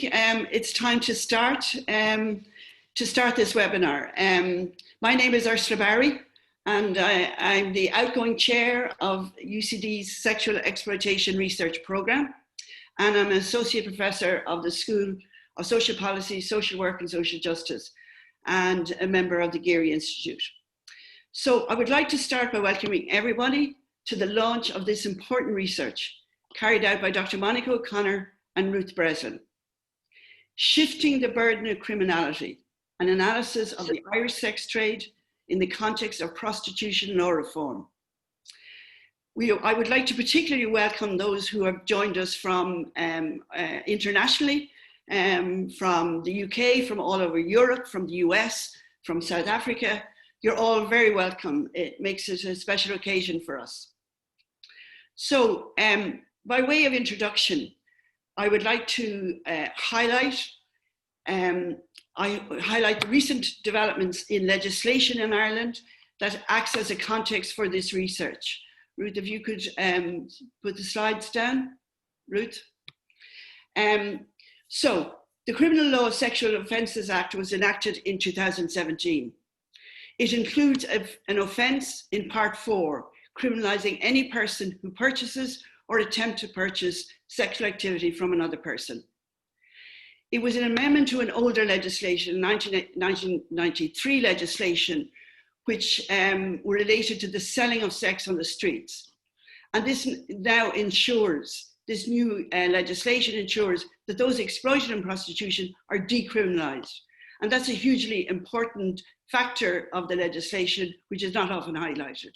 It's time to start this webinar. My name is Ursula Barry, and I'm the outgoing chair of UCD's Sexual Exploitation Research Programme, and I'm an associate professor of the School of Social Policy, Social Work and Social Justice, and a member of the Geary Institute. So I would like to start by welcoming everybody to the launch of this important research carried out by Dr. Monica O'Connor and Ruth Breslin. Shifting the Burden of Criminality, an analysis of the Irish sex trade in the context of prostitution law reform. I would like to particularly welcome those who have joined us from internationally, from the UK, from all over Europe, from the US, from South Africa. You're all very welcome. It makes it a special occasion for us. So by way of introduction, I would like to highlight the recent developments in legislation in Ireland that acts as a context for this research. Ruth, if you could put the slides down, Ruth. So the Criminal Law of Sexual Offences Act was enacted in 2017. It includes an offence in Part 4, criminalising any person who purchases or attempt to purchase sexual activity from another person. It was an amendment to an older legislation, 1993 legislation, which were related to the selling of sex on the streets. And this now ensures, this new legislation ensures that those exploited in prostitution are decriminalised. And that's a hugely important factor of the legislation, which is not often highlighted.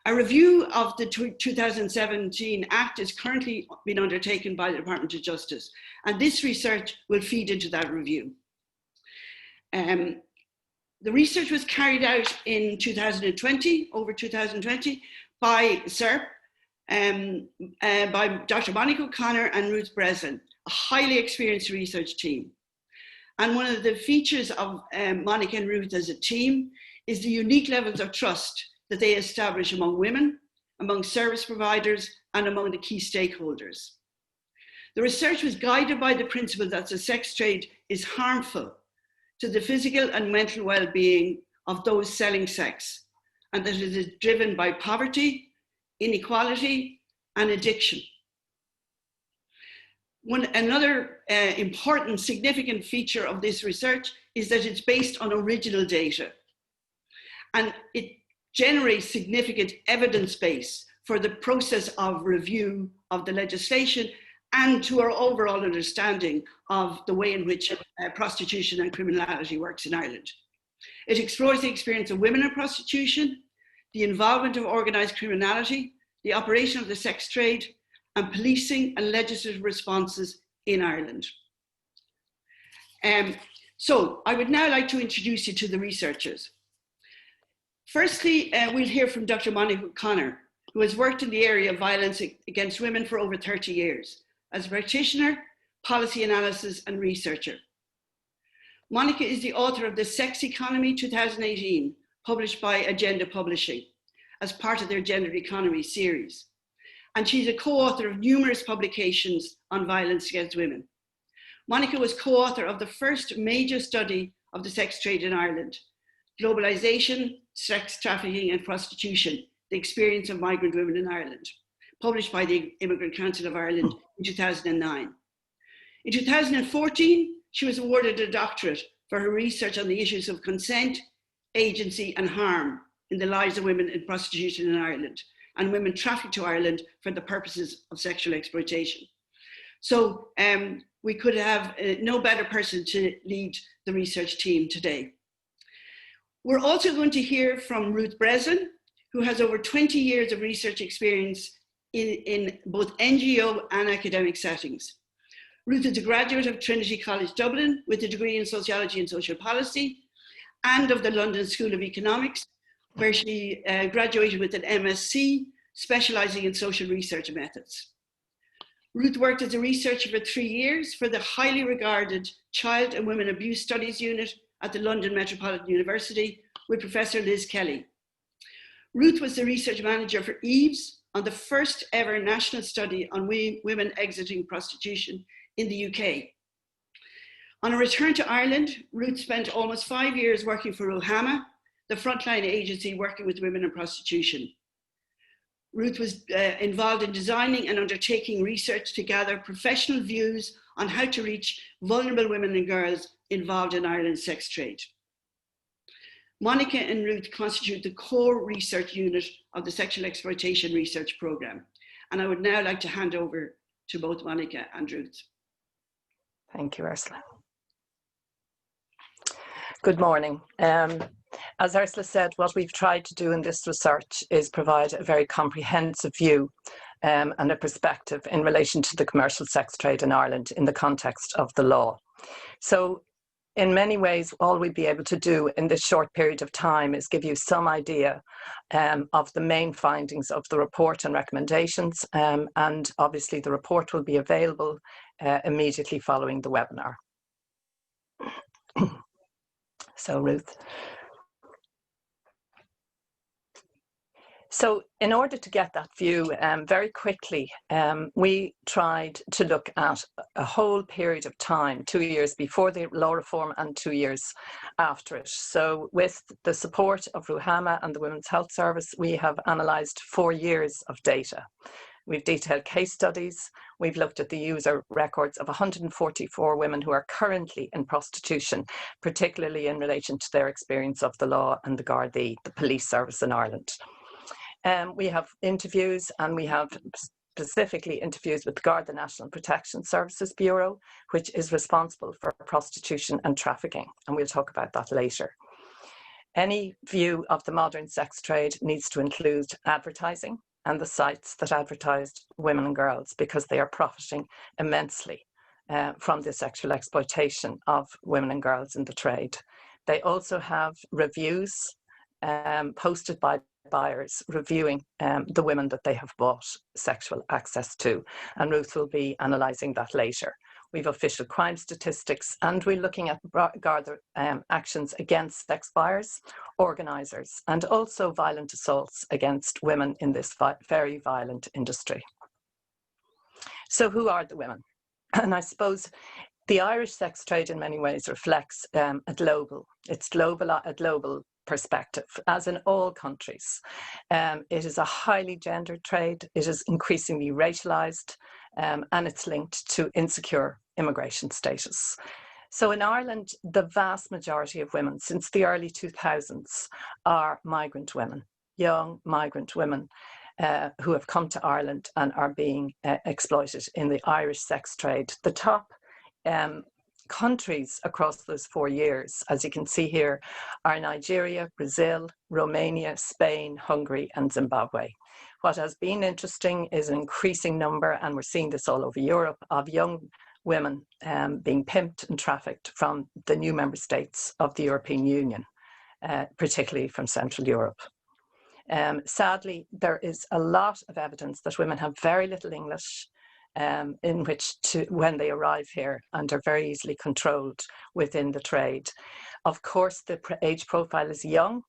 A review of the 2017 Act is currently being undertaken by the Department of Justice, and this research will feed into that review. The research was carried out in 2020, over 2020, by SERP, by Dr. Monica O'Connor and Ruth Breslin, a highly experienced research team. And one of the features of Monica and Ruth as a team is the unique levels of trust that they establish among women, among service providers, and among the key stakeholders. The research was guided by the principle that the sex trade is harmful to the physical and mental well-being of those selling sex, and that it is driven by poverty, inequality, and addiction. Another important, significant feature of this research is that it's based on original data, and it generates significant evidence base for the process of review of the legislation and to our overall understanding of the way in which prostitution and criminality works in Ireland. It explores the experience of women in prostitution, the involvement of organised criminality, the operation of the sex trade, and policing and legislative responses in Ireland. So I would now like to introduce you to the researchers. Firstly, we'll hear from Dr. Monica O'Connor, who has worked in the area of violence against women for over 30 years as a practitioner, policy analysis, and researcher. Monica is the author of The Sex Economy 2018, published by Agenda Publishing as part of their Gender Economy series. And she's a co-author of numerous publications on violence against women. Monica was co-author of the first major study of the sex trade in Ireland, Globalisation, Sex Trafficking and Prostitution, the Experience of Migrant Women in Ireland, published by the Immigrant Council of Ireland in 2009. In 2014, she was awarded a doctorate for her research on the issues of consent, agency and harm in the lives of women in prostitution in Ireland and women trafficked to Ireland for the purposes of sexual exploitation. So we could have no better person to lead the research team today. We're also going to hear from Ruth Breslin, who has over 20 years of research experience in both NGO and academic settings. Ruth is a graduate of Trinity College Dublin with a degree in Sociology and Social Policy and of the London School of Economics, where she graduated with an MSc, specialising in social research methods. Ruth worked as a researcher for 3 years for the highly regarded Child and Women Abuse Studies Unit at the London Metropolitan University with Professor Liz Kelly. Ruth was the research manager for EVES on the first ever national study on women exiting prostitution in the UK, On a return to Ireland, Ruth spent almost 5 years working for Ruhama, the frontline agency working with women in prostitution. Ruth was involved in designing and undertaking research to gather professional views on how to reach vulnerable women and girls involved in Ireland's sex trade. Monica and Ruth constitute the core research unit of the Sexual Exploitation Research Programme. And I would now like to hand over to both Monica and Ruth. Thank you, Ursula. Good morning. As Ursula said, what we've tried to do in this research is provide a very comprehensive view and a perspective in relation to the commercial sex trade in Ireland in the context of the law. So in many ways, all we'd be able to do in this short period of time is give you some idea of the main findings of the report and recommendations. And obviously the report will be available immediately following the webinar. So Ruth. So in order to get that view very quickly, we tried to look at a whole period of time, 2 years before the law reform and 2 years after it. So with the support of Ruhama and the Women's Health Service, we have analysed 4 years of data. We've detailed case studies. We've looked at the user records of 144 women who are currently in prostitution, particularly in relation to their experience of the law and the Gardaí, the police service in Ireland. We have interviews, and we have specifically interviews with the Garda National Protection Services Bureau, which is responsible for prostitution and trafficking, and we'll talk about that later. Any view of the modern sex trade needs to include advertising and the sites that advertise women and girls, because they are profiting immensely from the sexual exploitation of women and girls in the trade. They also have reviews posted by buyers reviewing the women that they have bought sexual access to, and Ruth will be analysing that later. We've official crime statistics, and we're looking at Garda actions against sex buyers, organisers, and also violent assaults against women in this very violent industry. So who are the women? And I suppose the Irish sex trade in many ways reflects a global perspective, as in all countries. It is a highly gendered trade, it is increasingly racialised, and it's linked to insecure immigration status. So in Ireland, the vast majority of women since the early 2000s are migrant women, young migrant women who have come to Ireland and are being exploited in the Irish sex trade. The top countries across those 4 years, as you can see here, are Nigeria, Brazil, Romania, Spain, Hungary, and Zimbabwe. What has been interesting is an increasing number, and we're seeing this all over Europe, of young women being pimped and trafficked from the new member states of the European Union, particularly from Central Europe. Sadly, there is a lot of evidence that women have very little English, when they arrive here, and are very easily controlled within the trade. Of course, the age profile is young.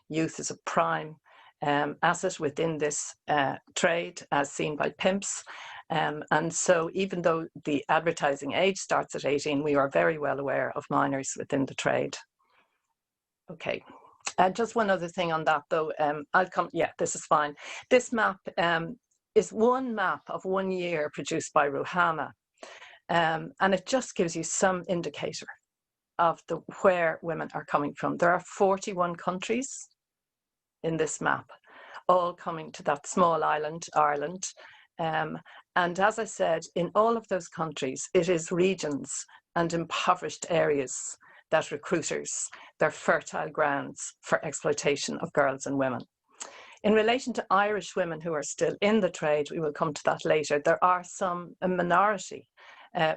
Youth is a prime asset within this trade, as seen by pimps. And so even though the advertising age starts at 18, we are very well aware of minors within the trade. Okay. Just one other thing on that, though. This is fine. This map is one map of 1 year produced by Ruhama, and it just gives you some indicator of where women are coming from. There are 41 countries in this map, all coming to that small island, Ireland. And as I said, in all of those countries, it is regions and impoverished areas that recruiters, they're fertile grounds for exploitation of girls and women. In relation to Irish women who are still in the trade, we will come to that later, there are a minority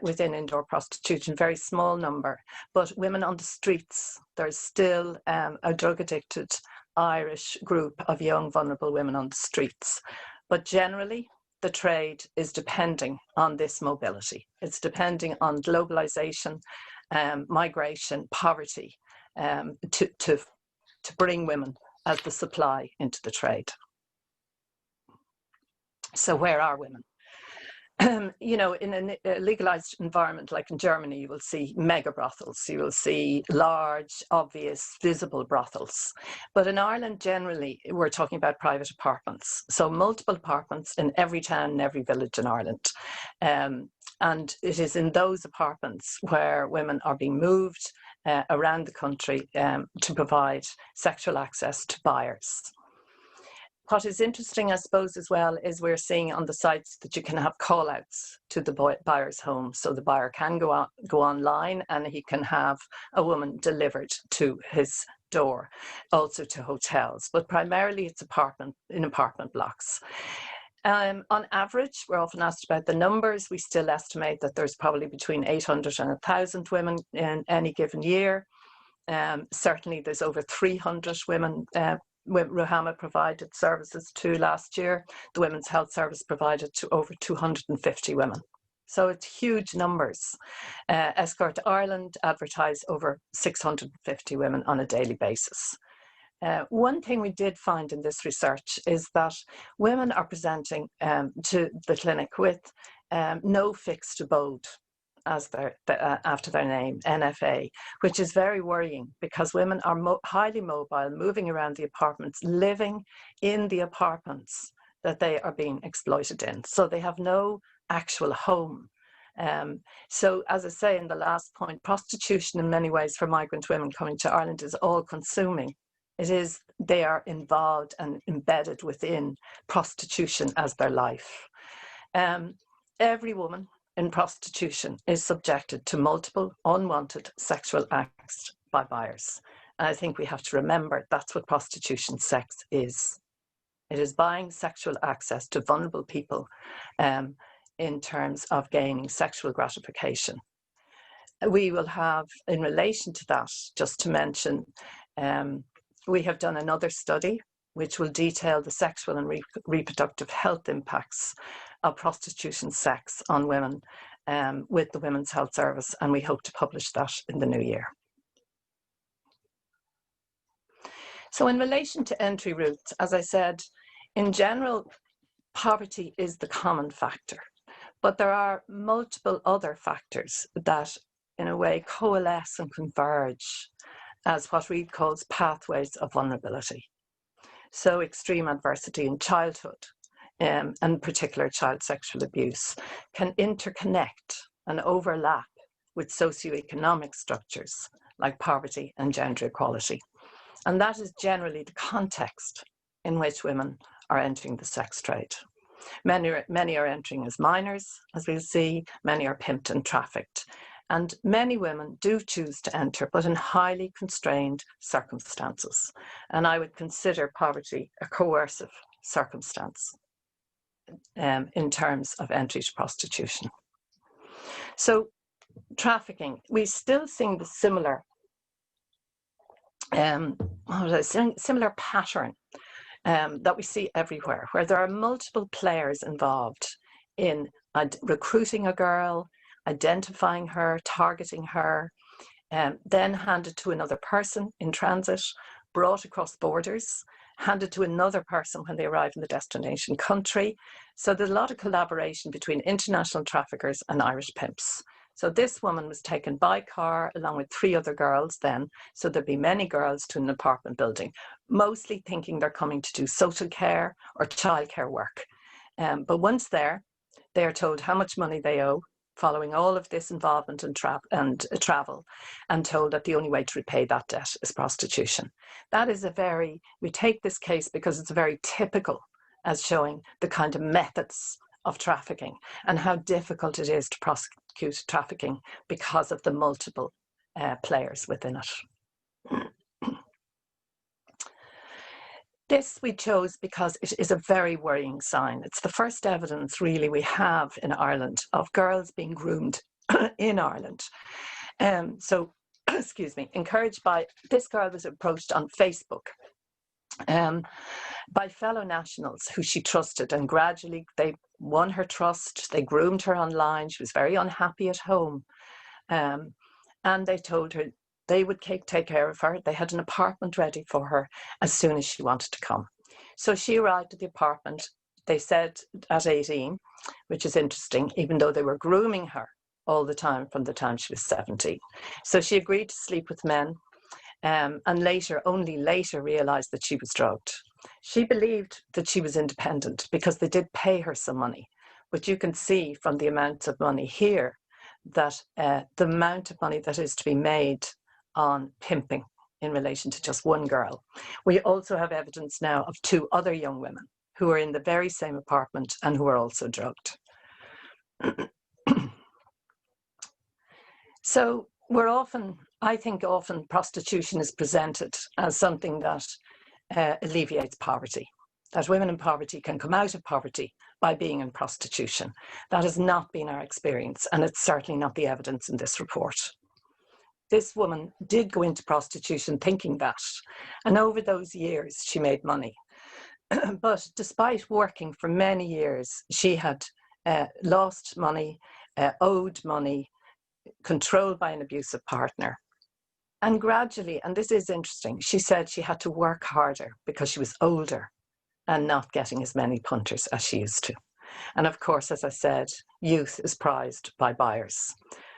within indoor prostitution, very small number, but women on the streets, there's still a drug addicted Irish group of young vulnerable women on the streets. But generally, the trade is depending on this mobility. It's depending on globalization, migration, poverty, to bring women as the supply into the trade. So where are women? you know, in a legalized environment like in Germany, you will see mega brothels, you will see large, obvious, visible brothels. But in Ireland, generally, we're talking about private apartments. So multiple apartments in every town and every village in Ireland. And it is in those apartments where women are being moved around the country to provide sexual access to buyers. What is interesting, I suppose, as well, is we're seeing on the sites that you can have call-outs to the buyer's home. So the buyer can go online and he can have a woman delivered to his door, also to hotels. But primarily it's apartment blocks. On average, we're often asked about the numbers. We still estimate that there's probably between 800 and 1,000 women in any given year. Certainly there's over 300 women Ruhama provided services to last year. The Women's Health Service provided to over 250 women. So it's huge numbers. Escort Ireland advertised over 650 women on a daily basis. One thing we did find in this research is that women are presenting to the clinic with no fixed abode as after their name, NFA, which is very worrying because women are highly mobile, moving around the apartments, living in the apartments that they are being exploited in. So they have no actual home. So as I say in the last point, prostitution in many ways for migrant women coming to Ireland is all consuming. They are involved and embedded within prostitution as their life. Every woman in prostitution is subjected to multiple unwanted sexual acts by buyers. And I think we have to remember that's what prostitution sex is. It is buying sexual access to vulnerable people in terms of gaining sexual gratification. We will have, in relation to that, just to mention, we have done another study which will detail the sexual and reproductive health impacts of prostitution sex on women with the Women's Health Service, and we hope to publish that in the new year. So in relation to entry routes, as I said, in general, poverty is the common factor, but there are multiple other factors that in a way coalesce and converge as what Reid calls pathways of vulnerability. So extreme adversity in childhood, and in particular child sexual abuse, can interconnect and overlap with socioeconomic structures like poverty and gender equality. And that is generally the context in which women are entering the sex trade. Many are entering as minors, as we'll see, many are pimped and trafficked. And many women do choose to enter, but in highly constrained circumstances. And I would consider poverty a coercive circumstance in terms of entry to prostitution. So trafficking, we still see the similar similar pattern that we see everywhere, where there are multiple players involved in recruiting a girl, identifying her, targeting her, then handed to another person in transit, brought across borders, handed to another person when they arrive in the destination country. So there's a lot of collaboration between international traffickers and Irish pimps. So this woman was taken by car along with 3 other girls then. So there'd be many girls to an apartment building, mostly thinking they're coming to do social care or childcare work. But once there, they are told how much money they owe, following all of this involvement and travel, and told that the only way to repay that debt is prostitution. That is we take this case because it's very typical as showing the kind of methods of trafficking and how difficult it is to prosecute trafficking because of the multiple players within it. This we chose because it is a very worrying sign. It's the first evidence really we have in Ireland of girls being groomed in Ireland. So, excuse me, encouraged by, this girl was approached on Facebook by fellow nationals who she trusted, and gradually they won her trust. They groomed her online. She was very unhappy at home. And they told her they would take care of her. They had an apartment ready for her as soon as she wanted to come. So she arrived at the apartment. they said at 18, which is interesting, even though they were grooming her all the time from the time she was 17. So she agreed to sleep with men, and only later realized that she was drugged. She believed that she was independent because they did pay her some money. But you can see from the amount of money here that the amount of money that is to be made on pimping in relation to just one girl. We also have evidence now of 2 other young women who are in the very same apartment and who are also drugged. So I think often prostitution is presented as something that alleviates poverty, that women in poverty can come out of poverty by being in prostitution. That has not been our experience, and it's certainly not the evidence in this report. This woman did go into prostitution thinking that, and over those years she made money. But despite working for many years, she had lost money, owed money, controlled by an abusive partner. And gradually, and this is interesting, she said she had to work harder because she was older and not getting as many punters as she used to. And of course, as I said, youth is prized by buyers.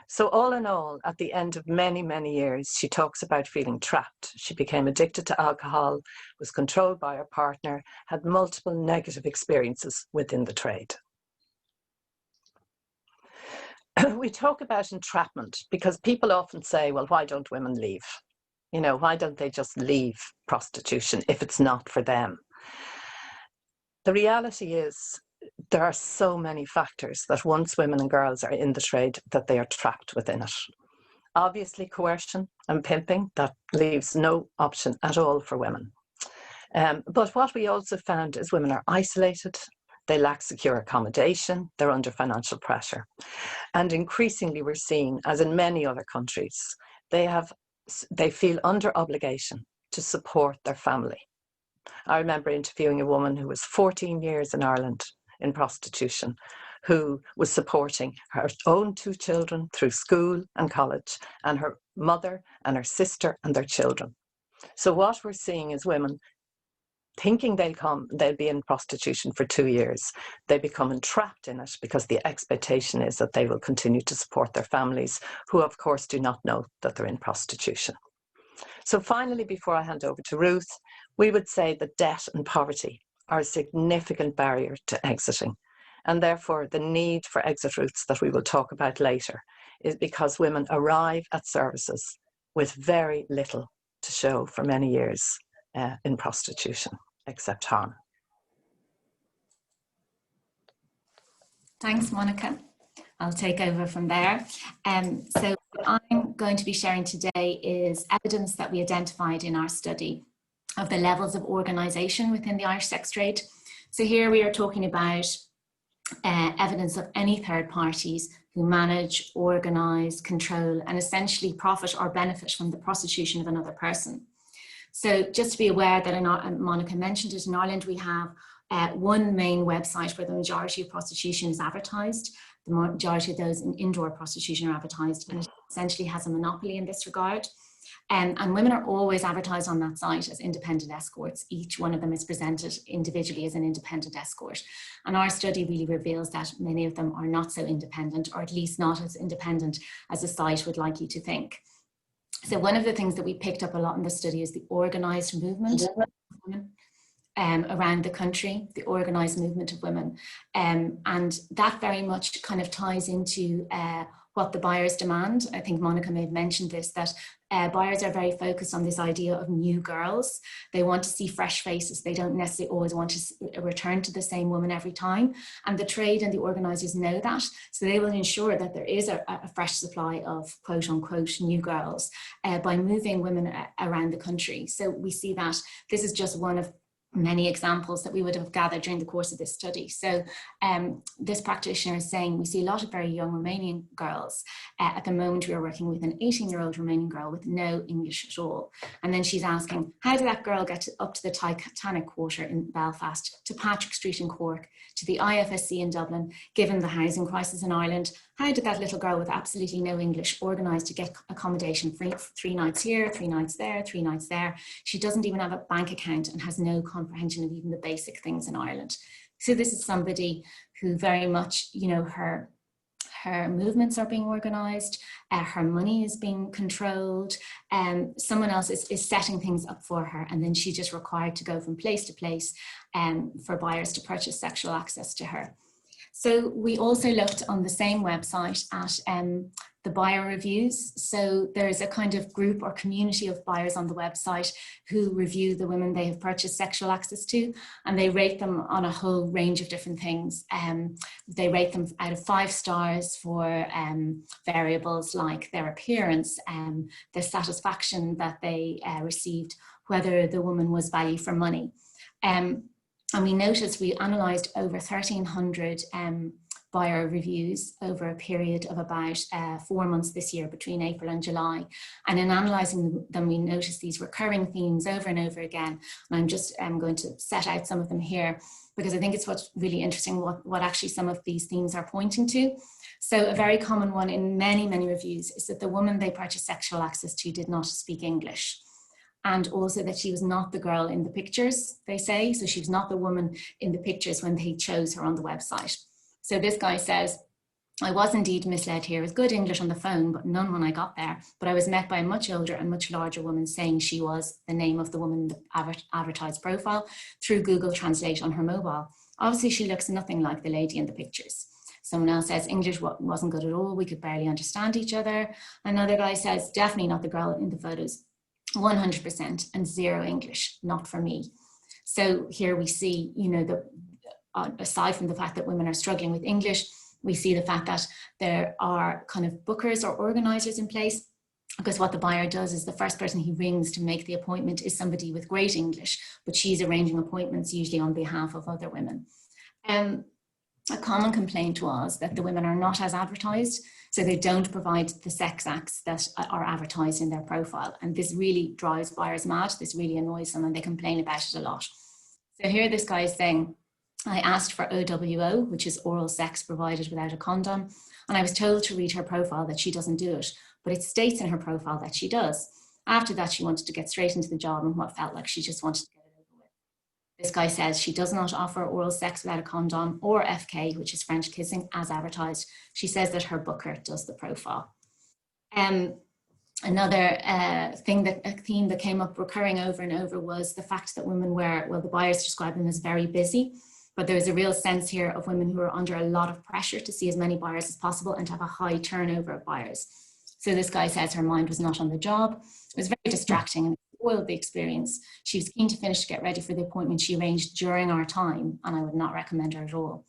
So all in all, at the end of many, many years, she talks about feeling trapped. She became addicted to alcohol, was controlled by her partner, had multiple negative experiences within the trade. We talk about entrapment because people often say, well, why don't women leave? Why don't they just leave prostitution if it's not for them? The reality is there are so many factors that once women and girls are in the trade that they are trapped within it. Obviously, coercion and pimping, that leaves no option at all for women. But what we also found is women are isolated, they lack secure accommodation, they're under financial pressure. And increasingly we're seeing, as in many other countries, they feel under obligation to support their family. I remember interviewing a woman who was 14 years in Ireland in prostitution, who was supporting her own 2 children through school and college, and her mother and her sister and their children. So what we're seeing is women thinking they'll be in prostitution for 2 years. They become entrapped in it because the expectation is that they will continue to support their families, who of course do not know that they're in prostitution. So finally, before I hand over to Ruth, we would say that debt and poverty are a significant barrier to exiting. And therefore the need for exit routes that we will talk about later is because women arrive at services with very little to show for many years in prostitution, except harm. Thanks, Monica. I'll take over from there. So what I'm going to be sharing today is evidence that we identified in our study of the levels of organisation within the Irish sex trade. So here we are talking about evidence of any third parties who manage, organise, control, and essentially profit or benefit from the prostitution of another person. So just to be aware that, Monica mentioned it, in Ireland we have one main website where the majority of prostitution is advertised. The majority of those in indoor prostitution are advertised, and it essentially has a monopoly in this regard. And women are always advertised on that site as independent escorts. Each one of them is presented individually as an independent escort. And our study really reveals that many of them are not so independent, or at least not as independent as the site would like you to think. So one of the things that we picked up a lot in the study is the organised movement of women around the country, the organised movement of women. And that very much kind of ties into what the buyers demand. I think Monica may have mentioned this, that buyers are very focused on this idea of new girls. They want to see fresh faces. They don't necessarily always want to return to the same woman every time. And the trade and the organisers know that. So they will ensure that there is a fresh supply of quote unquote new girls by moving women around the country. So we see that this is just one of many examples that we would have gathered during the course of this study. So this practitioner is saying we see a lot of very young Romanian girls. At the moment we are working with an 18-year-old Romanian girl with no English at all. And then she's asking, how did that girl get up to the Titanic Quarter in Belfast, to Patrick Street in Cork, to the IFSC in Dublin, given the housing crisis in Ireland? How did that little girl with absolutely no English organise to get accommodation for 3 nights here, 3 nights there, 3 nights there? She doesn't even have a bank account and has no comprehension of even the basic things in Ireland. So this is somebody who very much, you know, her movements are being organized, her money is being controlled, someone else is setting things up for her, and then she's just required to go from place to place for buyers to purchase sexual access to her. So we also looked on the same website at the buyer reviews. So there's a kind of group or community of buyers on the website who review the women they have purchased sexual access to, and they rate them on a whole range of different things. They rate them out of 5 stars for variables like their appearance, the satisfaction that they received, whether the woman was value for money. And we noticed, we analysed over 1,300 buyer reviews over a period of about 4 months this year, between April and July. And in analysing them, we noticed these recurring themes over and over again. And I'm just going to set out some of them here, because I think it's what's really interesting, what actually some of these themes are pointing to. So a very common one in many, many reviews is that the woman they purchased sexual access to did not speak English. And also that she was not the girl in the pictures, they say. So she was not the woman in the pictures when they chose her on the website. So this guy says, I was indeed misled here with good English on the phone, but none when I got there. But I was met by a much older and much larger woman saying she was the name of the woman in the advertised profile through Google Translate on her mobile. Obviously, she looks nothing like the lady in the pictures. Someone else says English wasn't good at all. We could barely understand each other. Another guy says, definitely not the girl in the photos. 100% and 0 English, not for me. So here we see, you know, aside from the fact that women are struggling with English, we see the fact that there are kind of bookers or organisers in place, because what the buyer does is the first person he rings to make the appointment is somebody with great English, but she's arranging appointments usually on behalf of other women. A common complaint was that the women are not as advertised, so they don't provide the sex acts that are advertised in their profile. And this really drives buyers mad. This really annoys them, and they complain about it a lot. So here this guy is saying, I asked for OWO, which is oral sex provided without a condom, and I was told to read her profile that she doesn't do it, but it states in her profile that she does. After that, she wanted to get straight into the job, and what felt like she just wanted to get it over with. This guy says she does not offer oral sex without a condom or FK, which is French kissing, as advertised. She says that her booker does the profile. Another a theme that came up recurring over and over was the fact that women were, well, the buyers describe them as very busy, but there is a real sense here of women who are under a lot of pressure to see as many buyers as possible and to have a high turnover of buyers. So this guy says her mind was not on the job. It was very distracting and spoiled the experience. She was keen to finish to get ready for the appointment she arranged during our time, and I would not recommend her at all.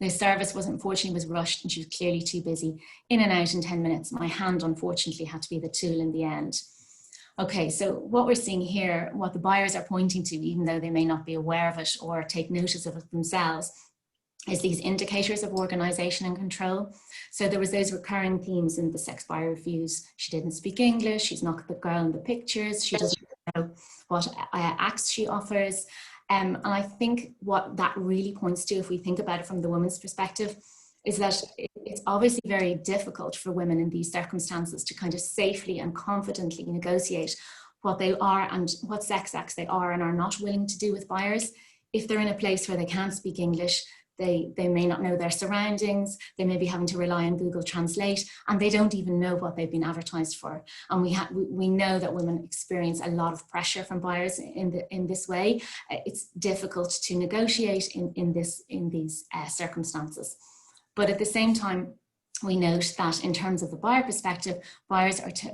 The service unfortunately was rushed, and she was clearly too busy. In and out in 10 minutes. My hand, unfortunately, had to be the tool in the end. Okay, so what we're seeing here, what the buyers are pointing to, even though they may not be aware of it or take notice of it themselves, is these indicators of organisation and control. So there was those recurring themes in the sex buyer reviews. She didn't speak English, she's not the girl in the pictures, she doesn't know what acts she offers. And I think what that really points to, if we think about it from the woman's perspective, is that it's obviously very difficult for women in these circumstances to kind of safely and confidently negotiate what they are and what sex acts they are and are not willing to do with buyers. If they're in a place where they can't speak English, they may not know their surroundings, they may be having to rely on Google Translate, and they don't even know what they've been advertised for. And we know that women experience a lot of pressure from buyers in this way. It's difficult to negotiate in these circumstances. But at the same time, we note that in terms of the buyer perspective,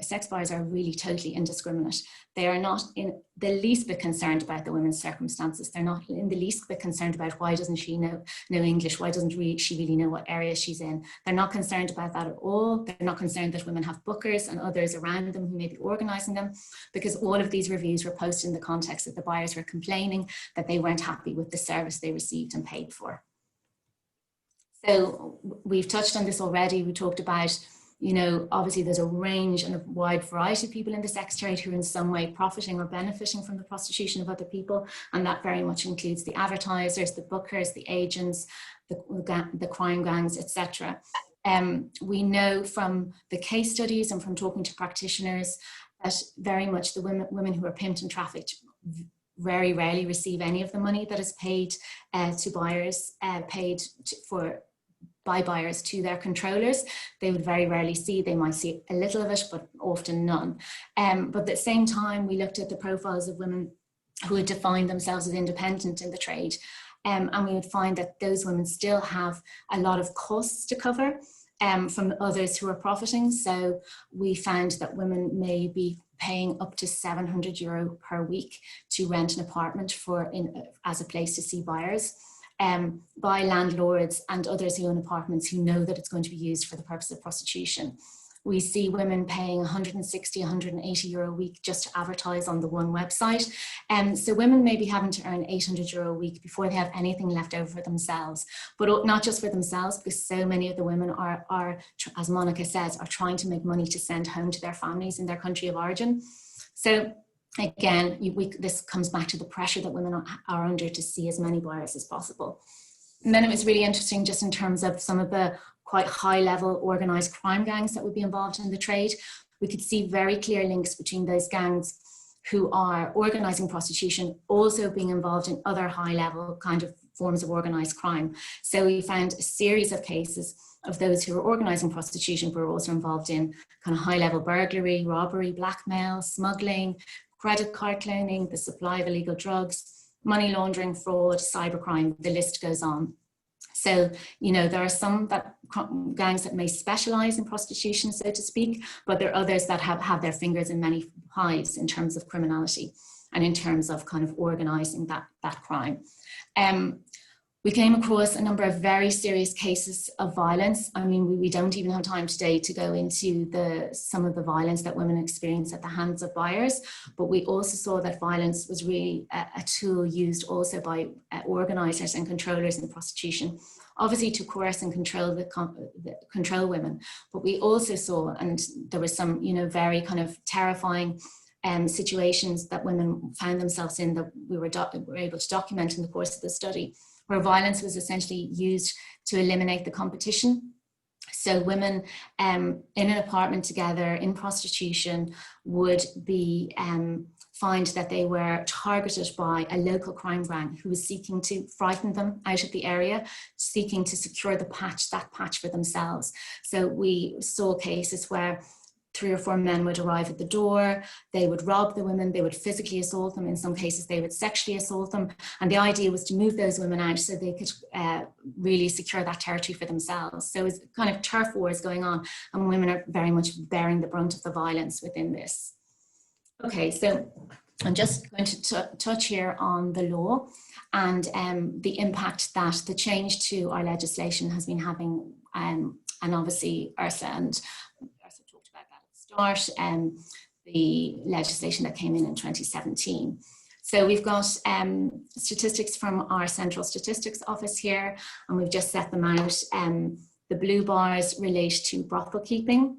sex buyers are really totally indiscriminate. They are not in the least bit concerned about the women's circumstances. They're not in the least bit concerned about why doesn't she know English? Why doesn't she really know what area she's in? They're not concerned about that at all. They're not concerned that women have bookers and others around them who may be organising them, because all of these reviews were posted in the context that the buyers were complaining that they weren't happy with the service they received and paid for. So we've touched on this already. We talked about, you know, obviously there's a range and a wide variety of people in the sex trade who are in some way profiting or benefiting from the prostitution of other people. And that very much includes the advertisers, the bookers, the agents, the crime gangs, etc. We know from the case studies and from talking to practitioners that very much the women who are pimped and trafficked very rarely receive any of the money that is paid to buyers, by buyers to their controllers. They would very rarely see, they might see a little of it, but often none. But at the same time, we looked at the profiles of women who had defined themselves as independent in the trade. And we would find that those women still have a lot of costs to cover from others who are profiting. So we found that women may be paying up to €700 per week to rent an apartment as a place to see buyers by landlords and others who own apartments who know that it's going to be used for the purpose of prostitution. We see women paying €160, €180 a week just to advertise on the one website. So women may be having to earn €800 a week before they have anything left over for themselves, but not just for themselves, because so many of the women are, as Monica says, are trying to make money to send home to their families in their country of origin. So again, this comes back to the pressure that women are under to see as many buyers as possible. And then it was really interesting just in terms of some of the quite high level organized crime gangs that would be involved in the trade. We could see very clear links between those gangs who are organizing prostitution also being involved in other high level kind of forms of organized crime. So we found a series of cases of those who are organizing prostitution but were also involved in kind of high level burglary, robbery, blackmail, smuggling, credit card cloning, the supply of illegal drugs, money laundering, fraud, cybercrime, the list goes on. So, there are some gangs that may specialize in prostitution, so to speak, but there are others that have their fingers in many pies in terms of criminality and in terms of kind of organizing that crime. We came across a number of very serious cases of violence. I mean, we don't even have time today to go into some of the violence that women experience at the hands of buyers, but we also saw that violence was really a tool used also by organisers and controllers in prostitution, obviously to coerce and control women. But we also saw, and there was some, very kind of terrifying situations that women found themselves in that we were able to document in the course of the study, where violence was essentially used to eliminate the competition. So women in an apartment together in prostitution would be find that they were targeted by a local crime gang who was seeking to frighten them out of the area, seeking to secure that patch for themselves. So we saw cases where 3 or 4 men would arrive at the door, they would rob the women, they would physically assault them, in some cases they would sexually assault them, and the idea was to move those women out so they could really secure that territory for themselves. So it was kind of turf wars going on, and women are very much bearing the brunt of the violence within this. Okay, so I'm just going to touch here on the law and the impact that the change to our legislation has been having, and obviously Ursula talked about that at the start, the legislation that came in 2017. So we've got statistics from our Central Statistics Office here, and we've just set them out. The blue bars relate to brothel keeping,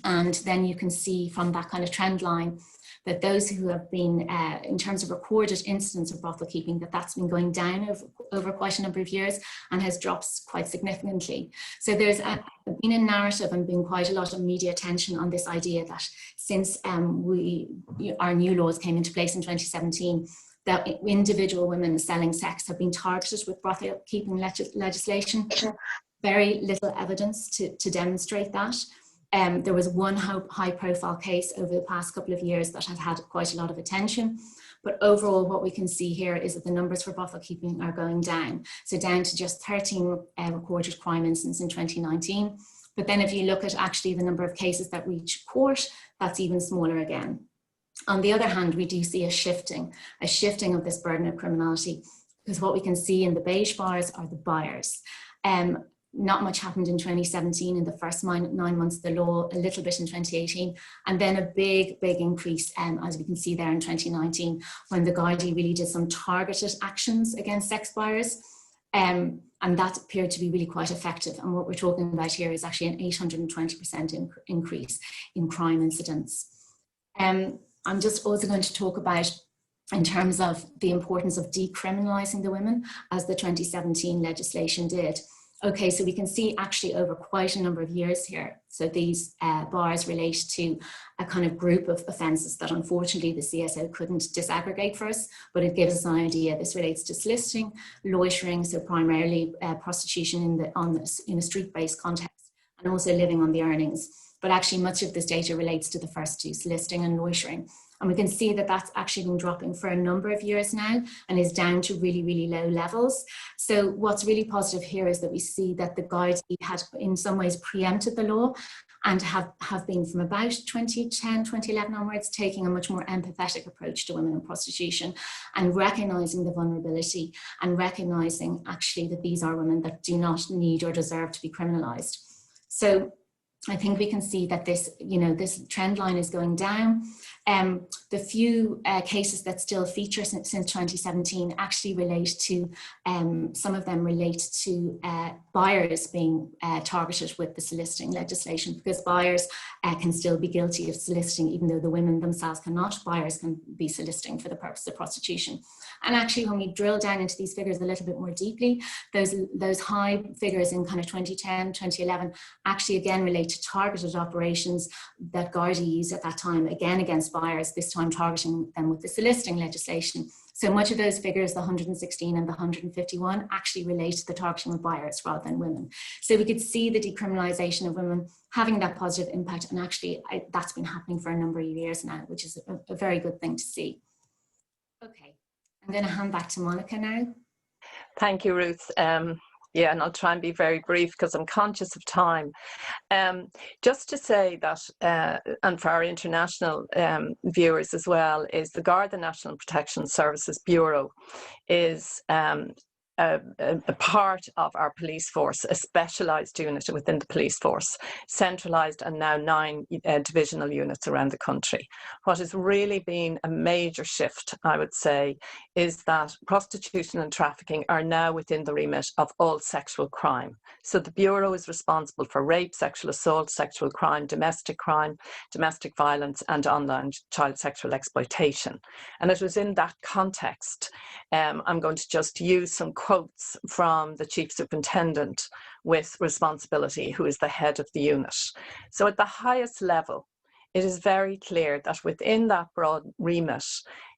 and then you can see from that kind of trend line that those who have been, in terms of recorded incidents of brothel keeping, that's been going down over quite a number of years and has dropped quite significantly. So there's been a narrative and been quite a lot of media attention on this idea that since our new laws came into place in 2017, that individual women selling sex have been targeted with brothel keeping legislation. Very little evidence to demonstrate that. There was one high profile case over the past couple of years that has had quite a lot of attention. But overall, what we can see here is that the numbers for brothel keeping are going down. So down to just 13 recorded crime incidents in 2019. But then if you look at actually the number of cases that reach court, that's even smaller again. On the other hand, we do see a shifting of this burden of criminality, because what we can see in the beige bars are the buyers. Not much happened in 2017 in the first 9 months of the law, a little bit in 2018, and then a big increase, as we can see there in 2019, when the Gardaí really did some targeted actions against sex buyers, and that appeared to be really quite effective. And what we're talking about here is actually an 820% increase in crime incidents. I'm just also going to talk about, in terms of the importance of decriminalising the women, as the 2017 legislation did. Okay, so we can see actually over quite a number of years here. So these bars relate to a kind of group of offences that unfortunately the CSO couldn't disaggregate for us, but it gives us an idea. This relates to soliciting, loitering, so primarily prostitution in a street-based context, and also living on the earnings. But actually much of this data relates to the first two, soliciting and loitering. And we can see that that's actually been dropping for a number of years now and is down to really, really low levels. So what's really positive here is that we see that the Gardaí had in some ways preempted the law and have been from about 2010, 2011 onwards, taking a much more empathetic approach to women in prostitution and recognising the vulnerability and recognising actually that these are women that do not need or deserve to be criminalised. So I think we can see that this, this trend line is going down. The few cases that still feature since 2017 actually relate to, some of them relate to buyers being targeted with the soliciting legislation, because buyers can still be guilty of soliciting, even though the women themselves cannot. Buyers can be soliciting for the purpose of prostitution. And actually, when we drill down into these figures a little bit more deeply, those high figures in kind of 2010, 2011 actually again relate to targeted operations that Gardaí used at that time, again against buyers, this time targeting them with the soliciting legislation. So much of those figures, the 116 and the 151, actually relate to the targeting of buyers rather than women. So we could see the decriminalisation of women having that positive impact, and actually that's been happening for a number of years now, which is a very good thing to see. Okay, I'm going to hand back to Monica now. Thank you, Ruth. Yeah, and I'll try and be very brief because I'm conscious of time. Just to say that, and for our international viewers as well, is the Garda National Protection Services Bureau is a part of our police force, a specialised unit within the police force, centralised and now 9 divisional units around the country. What has really been a major shift, I would say, is that prostitution and trafficking are now within the remit of all sexual crime. So the Bureau is responsible for rape, sexual assault, sexual crime, domestic violence, and online child sexual exploitation. And it was in that context, I'm going to just use some quotes from the Chief Superintendent with responsibility, who is the head of the unit. So at the highest level, it is very clear that within that broad remit,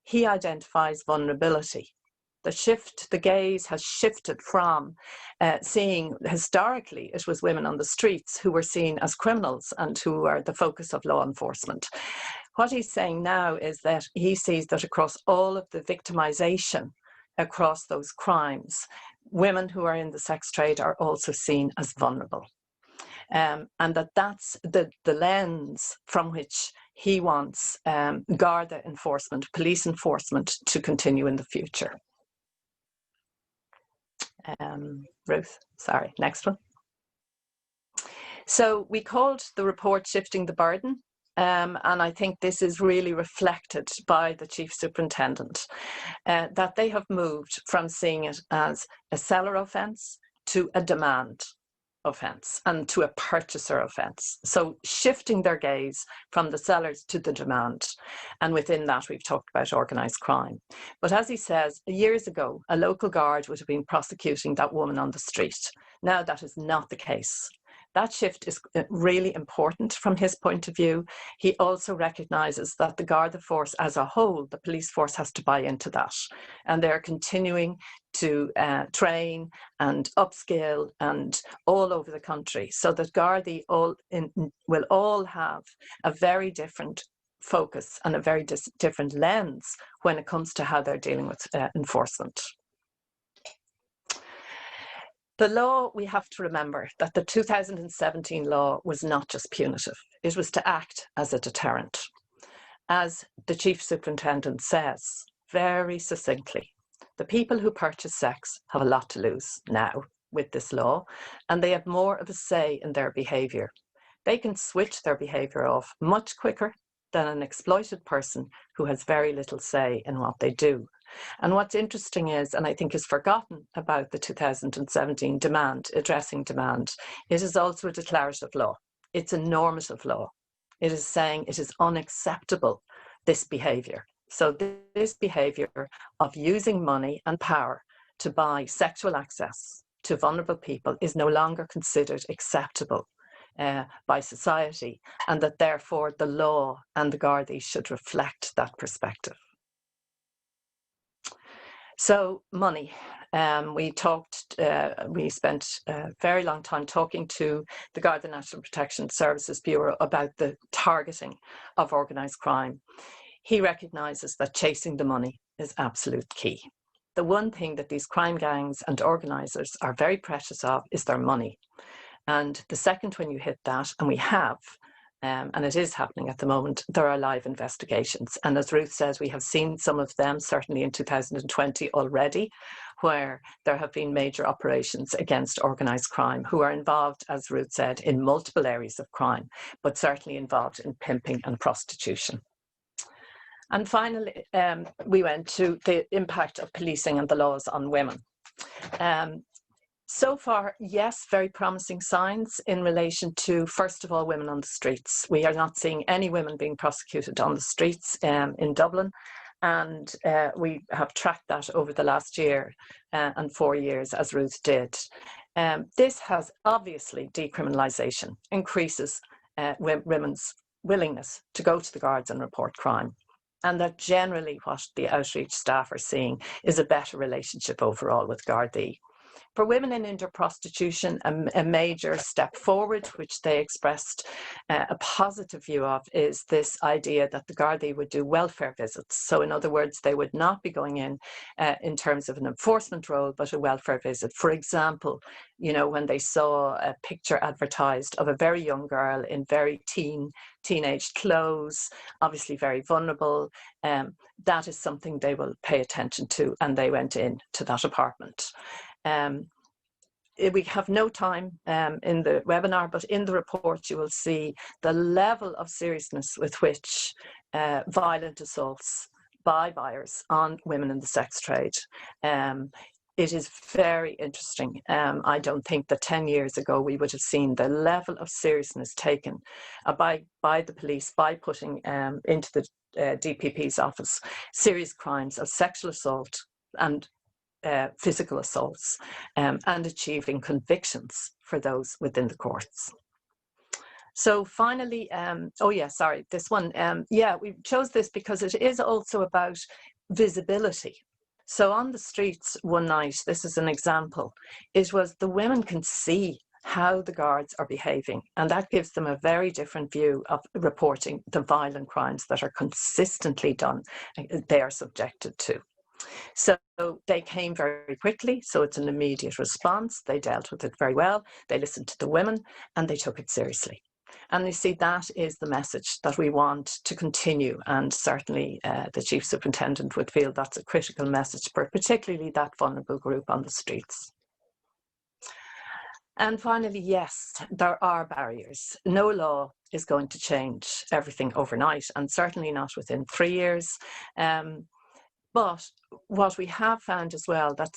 he identifies vulnerability. The gaze has shifted from seeing, historically, it was women on the streets who were seen as criminals and who are the focus of law enforcement. What he's saying now is that he sees that across all of the victimization across those crimes, women who are in the sex trade are also seen as vulnerable. And that's the lens from which he wants Garda enforcement, police enforcement to continue in the future. Ruth, sorry, next one. So we called the report Shifting the Burden. And I think this is really reflected by the Chief Superintendent, that they have moved from seeing it as a seller offence to a demand offence and to a purchaser offence. So shifting their gaze from the sellers to the demand. And within that, we've talked about organised crime. But as he says, years ago, a local guard would have been prosecuting that woman on the street. Now that is not the case. That shift is really important from his point of view. He also recognises that the Garda force as a whole, the police force, has to buy into that. And they're continuing to train and upskill and all over the country, so that Gardaí will all have a very different focus and a very different lens when it comes to how they're dealing with enforcement. The law, we have to remember that the 2017 law was not just punitive. It was to act as a deterrent. As the Chief Superintendent says very succinctly, the people who purchase sex have a lot to lose now with this law, and they have more of a say in their behaviour. They can switch their behaviour off much quicker than an exploited person who has very little say in what they do. And what's interesting is, and I think is forgotten about the 2017 addressing demand, it is also a declarative law. It's a normative law. It is saying it is unacceptable, this behaviour. So this behaviour of using money and power to buy sexual access to vulnerable people is no longer considered acceptable by society, and that therefore the law and the Gardaí should reflect that perspective. So money. We spent a very long time talking to the Garda National Protection Services Bureau about the targeting of organised crime. He recognises that chasing the money is absolute key. The one thing that these crime gangs and organisers are very precious of is their money. And the second when you hit that, and we have, and it is happening at the moment, there are live investigations. And as Ruth says, we have seen some of them, certainly in 2020 already, where there have been major operations against organised crime who are involved, as Ruth said, in multiple areas of crime, but certainly involved in pimping and prostitution. And finally, we went to the impact of policing and the laws on women. So far, yes, very promising signs in relation to, first of all, women on the streets. We are not seeing any women being prosecuted on the streets in Dublin, and we have tracked that over the last year and 4 years, as Ruth did. This has obviously decriminalisation, increases women's willingness to go to the guards and report crime. And that generally what the outreach staff are seeing is a better relationship overall with Gardaí. For women in inter-prostitution, a major step forward, which they expressed a positive view of, is this idea that the Gardaí would do welfare visits. So in other words, they would not be going in terms of an enforcement role, but a welfare visit. For example, you know, when they saw a picture advertised of a very young girl in very teenage clothes, obviously very vulnerable, that is something they will pay attention to, and they went in to that apartment. We have no time in the webinar, but in the report you will see the level of seriousness with which violent assaults by buyers on women in the sex trade. It is very interesting. I don't think that 10 years ago we would have seen the level of seriousness taken by the police, by putting into the DPP's office serious crimes of sexual assault and physical assaults, and achieving convictions for those within the courts. So finally, this one. We chose this because it is also about visibility. So on the streets one night, this is an example, it was the women can see how the guards are behaving, and that gives them a very different view of reporting the violent crimes that are consistently done, they are subjected to. So they came very quickly, so it's an immediate response. They dealt with it very well. They listened to the women and they took it seriously. And you see, that is the message that we want to continue, and certainly the Chief Superintendent would feel that's a critical message for particularly that vulnerable group on the streets. And finally, yes, there are barriers. No law is going to change everything overnight, and certainly not within 3 years. But what we have found as well, that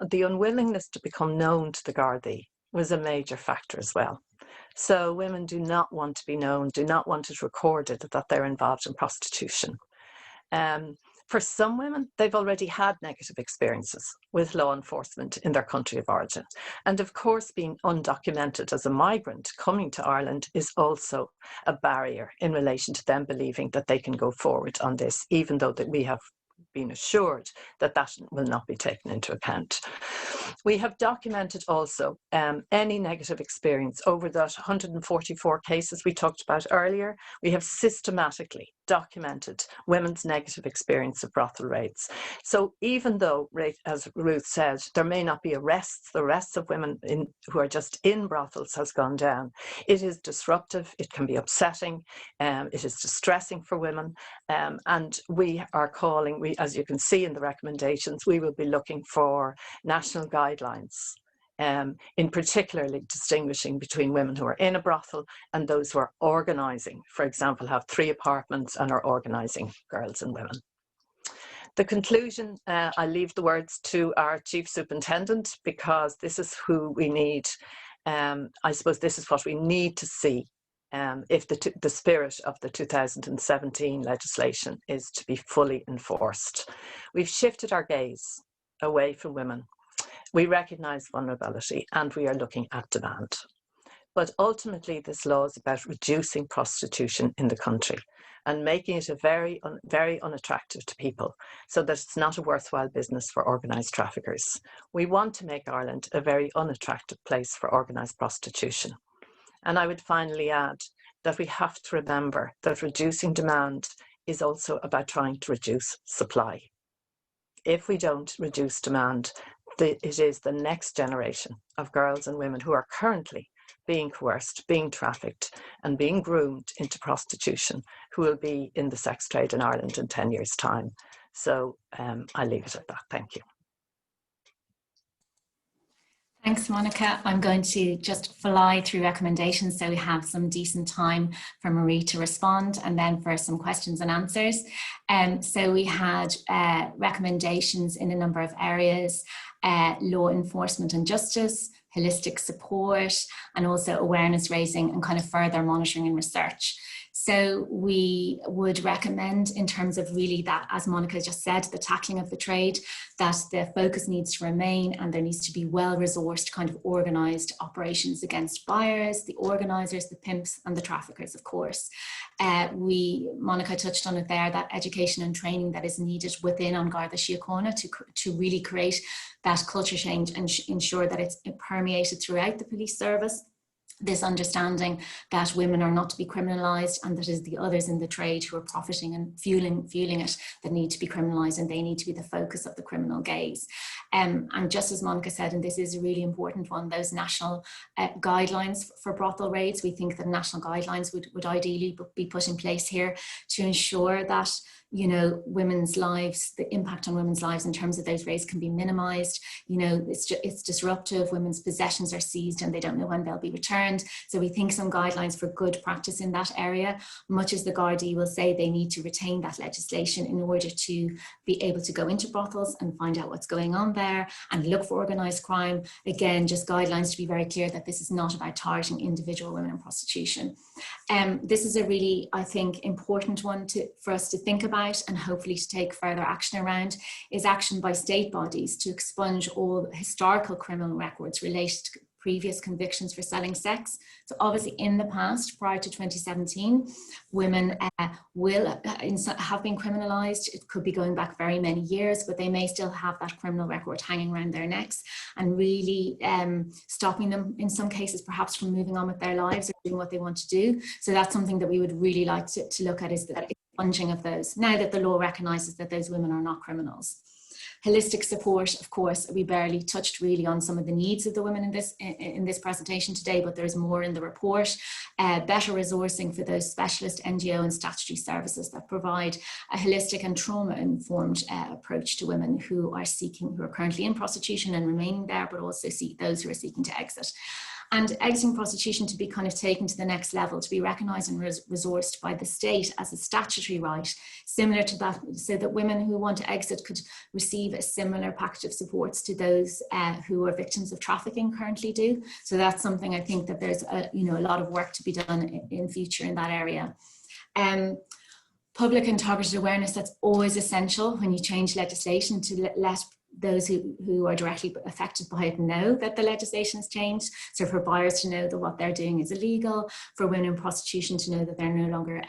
the unwillingness to become known to the Gardaí was a major factor as well. So women do not want to be known, do not want it recorded that they're involved in prostitution. For some women, they've already had negative experiences with law enforcement in their country of origin. And of course, being undocumented as a migrant coming to Ireland is also a barrier in relation to them believing that they can go forward on this, even though that we have been assured that that will not be taken into account. We have documented also any negative experience over that 144 cases we talked about earlier. We have systematically documented women's negative experience of brothel raids. So even though, as Ruth said, there may not be arrests, the arrests of women who are just in brothels has gone down. It is disruptive, it can be upsetting, it is distressing for women, and we are calling, as you can see in the recommendations, we will be looking for national guidelines, in particularly distinguishing between women who are in a brothel and those who are organising, for example, have 3 apartments and are organising girls and women. The conclusion, I leave the words to our Chief Superintendent, because this is who we need. I suppose this is what we need to see if the spirit of the 2017 legislation is to be fully enforced. We've shifted our gaze away from women. We recognise vulnerability and we are looking at demand. But ultimately, this law is about reducing prostitution in the country and making it very unattractive to people so that it's not a worthwhile business for organised traffickers. We want to make Ireland a very unattractive place for organised prostitution. And I would finally add that we have to remember that reducing demand is also about trying to reduce supply. If we don't reduce demand, it is the next generation of girls and women who are currently being coerced, being trafficked, and being groomed into prostitution who will be in the sex trade in Ireland in 10 years' time. So I'll leave it at that. Thank you. Thanks, Monica. I'm going to just fly through recommendations so we have some decent time for Marie to respond and then for some questions and answers. So we had recommendations in a number of areas, law enforcement and justice, holistic support, and also awareness raising and kind of further monitoring and research. So we would recommend, in terms of really that, as Monica just said, the tackling of the trade, that the focus needs to remain and there needs to be well-resourced kind of organised operations against buyers, the organisers, the pimps and the traffickers, of course. Monica touched on it there, that education and training that is needed within An Garda Síochána to really create that culture change and ensure that it's permeated throughout the police service. This understanding that women are not to be criminalised and that it is the others in the trade who are profiting and fueling it that need to be criminalised, and they need to be the focus of the criminal gaze. And just as Monica said, and this is a really important one, those national guidelines for brothel raids, we think that national guidelines would ideally be put in place here to ensure that, you know, women's lives, the impact on women's lives in terms of those raids can be minimised. You know, it's disruptive, women's possessions are seized and they don't know when they'll be returned. So we think some guidelines for good practice in that area, much as the Gardaí will say they need to retain that legislation in order to be able to go into brothels and find out what's going on there and look for organised crime. Again, just guidelines to be very clear that this is not about targeting individual women in prostitution. This is a really, I think, important one for us to think about and hopefully to take further action around, is action by state bodies to expunge all historical criminal records related to previous convictions for selling sex. So obviously in the past, prior to 2017, women will have been criminalised. It could be going back very many years, but they may still have that criminal record hanging around their necks and really stopping them in some cases perhaps from moving on with their lives or doing what they want to do. So that's something that we would really like to look at, is that expunging of those, now that the law recognises that those women are not criminals. Holistic support, of course, we barely touched really on some of the needs of the women in this presentation today, but there's more in the report. Better resourcing for those specialist NGO and statutory services that provide a holistic and trauma-informed approach to women who are currently in prostitution and remaining there, but also those who are seeking to exit. And exiting prostitution to be kind of taken to the next level, to be recognised and resourced by the state as a statutory right, similar to that, so that women who want to exit could receive a similar package of supports to those who are victims of trafficking currently do. So that's something I think that there's a lot of work to be done in future in that area. Public and targeted awareness, that's always essential when you change legislation, to let those who are directly affected by it know that the legislation has changed. So for buyers to know that what they're doing is illegal, for women in prostitution to know that they're no longer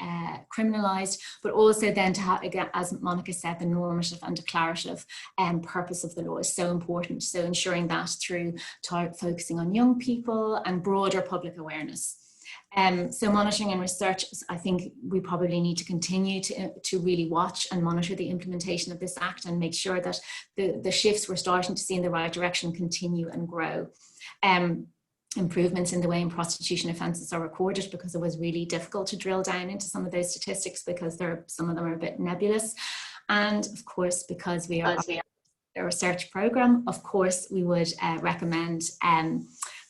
criminalised, but also then to have, again, as Monica said, the normative and declarative purpose of the law is so important. So ensuring that through focusing on young people and broader public awareness. So monitoring and research, I think we probably need to continue to really watch and monitor the implementation of this Act and make sure that the shifts we're starting to see in the right direction continue and grow. Improvements in the way in prostitution offences are recorded, because it was really difficult to drill down into some of those statistics because some of them are a bit nebulous. And of course, because we are a research programme, of course, we would recommend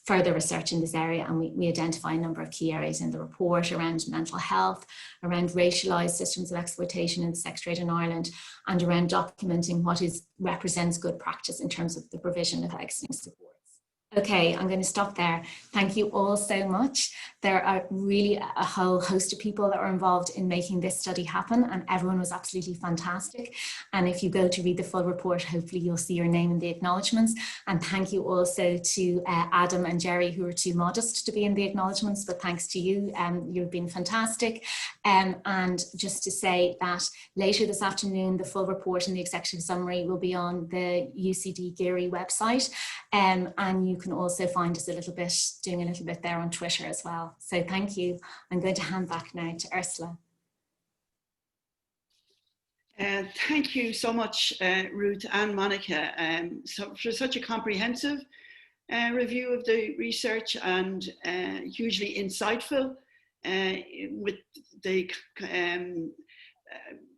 further research in this area, and we identify a number of key areas in the report around mental health, around racialised systems of exploitation in the sex trade in Ireland, and around documenting what represents good practice in terms of the provision of exiting supports. Okay, I'm going to stop there. Thank you all so much. There are really a whole host of people that were involved in making this study happen, and everyone was absolutely fantastic. And if you go to read the full report, hopefully you'll see your name in the acknowledgements. And thank you also to Adam and Jerry, who were too modest to be in the acknowledgements, but thanks to you, you've been fantastic. And just to say that later this afternoon, the full report and the executive summary will be on the UCD Geary website, and you can also find us doing a little bit there on Twitter as well. So thank you. I'm going to hand back now to Ursula. Thank you so much, Ruth and Monica, for such a comprehensive review of the research, and hugely insightful. With the,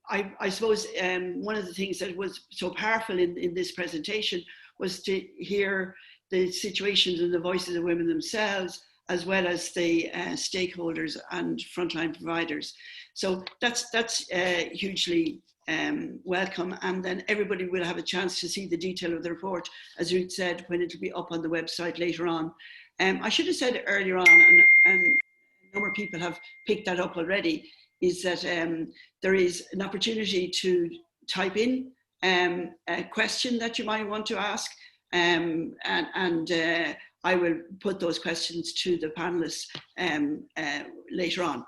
I suppose one of the things that was so powerful in this presentation was to hear the situations and the voices of women themselves, as well as the stakeholders and frontline providers. So that's hugely welcome. And then everybody will have a chance to see the detail of the report, as Ruth said, when it'll be up on the website later on. I should have said earlier on, and a number of people have picked that up already, is that there is an opportunity to type in a question that you might want to ask, and I will put those questions to the panelists later on.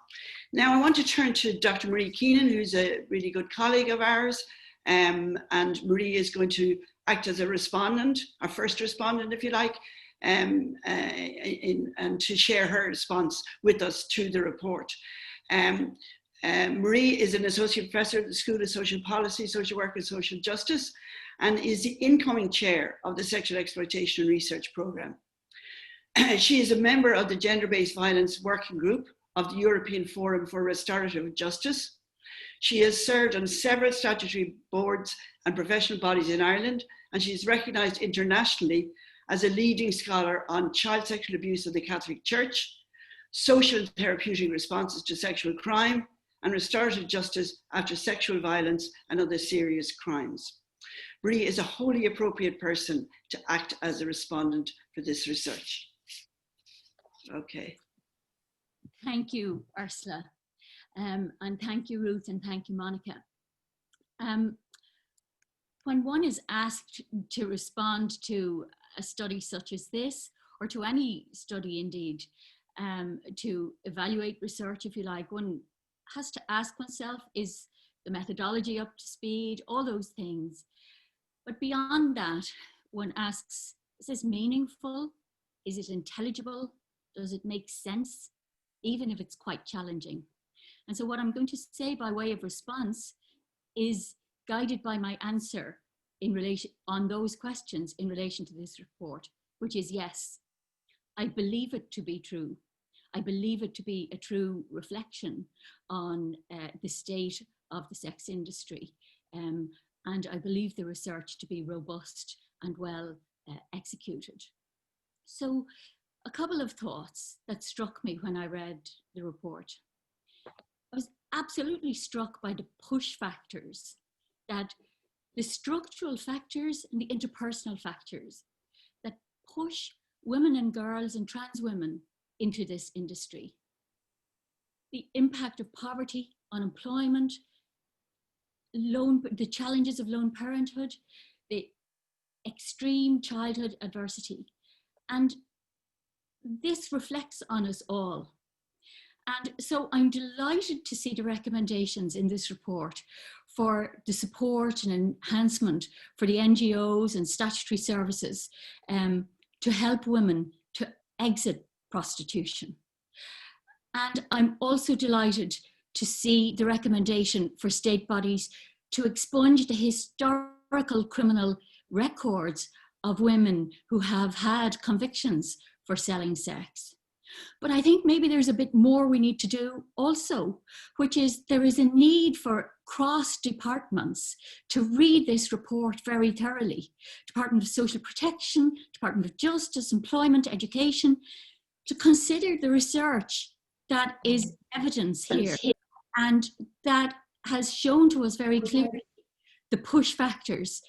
Now I want to turn to Dr. Marie Keenan, who's a really good colleague of ours, and Marie is going to act as a respondent, our first respondent, if you like, and to share her response with us to the report. Marie is an associate professor at the School of Social Policy, Social Work and Social Justice, and is the incoming chair of the Sexual Exploitation Research Programme. She is a member of the Gender-Based Violence Working Group of the European Forum for Restorative Justice. She has served on several statutory boards and professional bodies in Ireland, and she is recognised internationally as a leading scholar on child sexual abuse of the Catholic Church, social and therapeutic responses to sexual crime, and restorative justice after sexual violence and other serious crimes. Marie is a wholly appropriate person to act as a respondent for this research. Okay. Thank you, Ursula, and thank you, Ruth, and thank you, Monica. When one is asked to respond to a study such as this, or to any study indeed, to evaluate research, if you like, one has to ask oneself, is the methodology up to speed, all those things. But beyond that, one asks, is this meaningful? Is it intelligible? Does it make sense? Even if it's quite challenging. And so what I'm going to say by way of response is guided by my answer in relation on those questions in relation to this report, which is yes, I believe it to be true. I believe it to be a true reflection on the state of the sex industry. And I believe the research to be robust and well executed. So a couple of thoughts that struck me when I read the report. I was absolutely struck by the push factors, that the structural factors and the interpersonal factors that push women and girls and trans women into this industry. The impact of poverty, unemployment, the challenges of lone parenthood, the extreme childhood adversity. And this reflects on us all. And so I'm delighted to see the recommendations in this report for the support and enhancement for the NGOs and statutory services to help women to exit prostitution. And I'm also delighted to see the recommendation for state bodies to expunge the historical criminal records of women who have had convictions for selling sex. But I think maybe there's a bit more we need to do also, which is there is a need for cross departments to read this report very thoroughly. Department of Social Protection, Department of Justice, Employment, Education, to consider the research that is evidence here and that has shown to us very clearly the push factors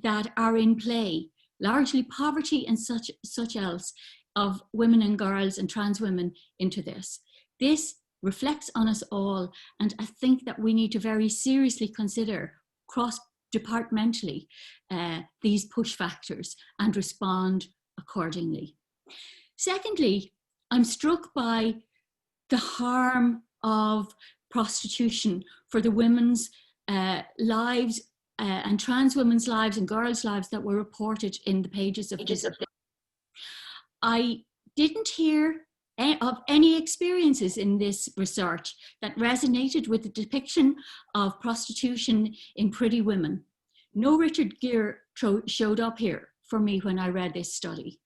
that are in play largely poverty and such else, of women and girls and trans women into this. This reflects on us all, and I think that we need to very seriously consider cross-departmentally these push factors and respond accordingly. Secondly, I'm struck by the harm of prostitution for the women's lives and trans women's lives and girls' lives that were reported in the pages of this. I didn't hear of any experiences in this research that resonated with the depiction of prostitution in Pretty Women. No Richard Gere showed up here for me when I read this study.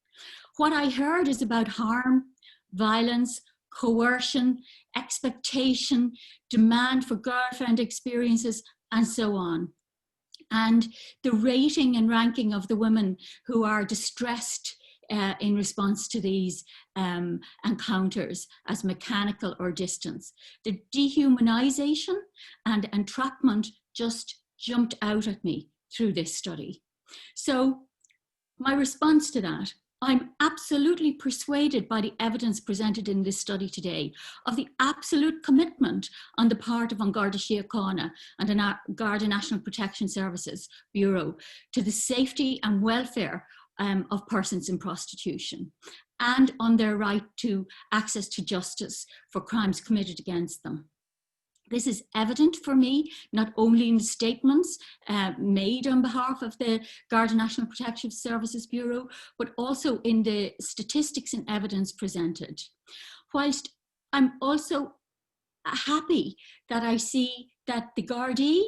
What I heard is about harm, violence, coercion, expectation, demand for girlfriend experiences, and so on. And the rating and ranking of the women who are distressed in response to these encounters as mechanical or distant. The dehumanization and entrapment just jumped out at me through this study. So my response to that, I'm absolutely persuaded by the evidence presented in this study today of the absolute commitment on the part of An Garda Síochána and the Garda National Protection Services Bureau to the safety and welfare of persons in prostitution, and on their right to access to justice for crimes committed against them. This is evident for me, not only in the statements made on behalf of the Garda National Protection Services Bureau, but also in the statistics and evidence presented. Whilst I'm also happy that I see that the Gardaí,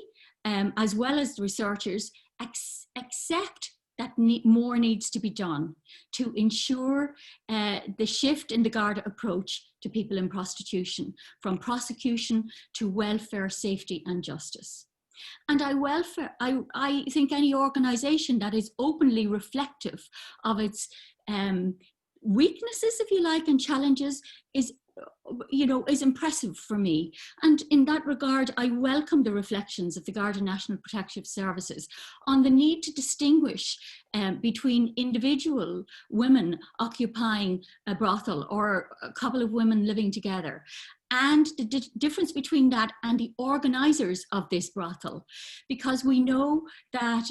as well as the researchers, accept that more needs to be done to ensure the shift in the Garda approach to people in prostitution, from prosecution to welfare, safety and justice. And I think any organisation that is openly reflective of its weaknesses, if you like, and challenges is impressive for me. And in that regard, I welcome the reflections of the Garda National Protective Services on the need to distinguish between individual women occupying a brothel or a couple of women living together, and the difference between that and the organisers of this brothel, because we know that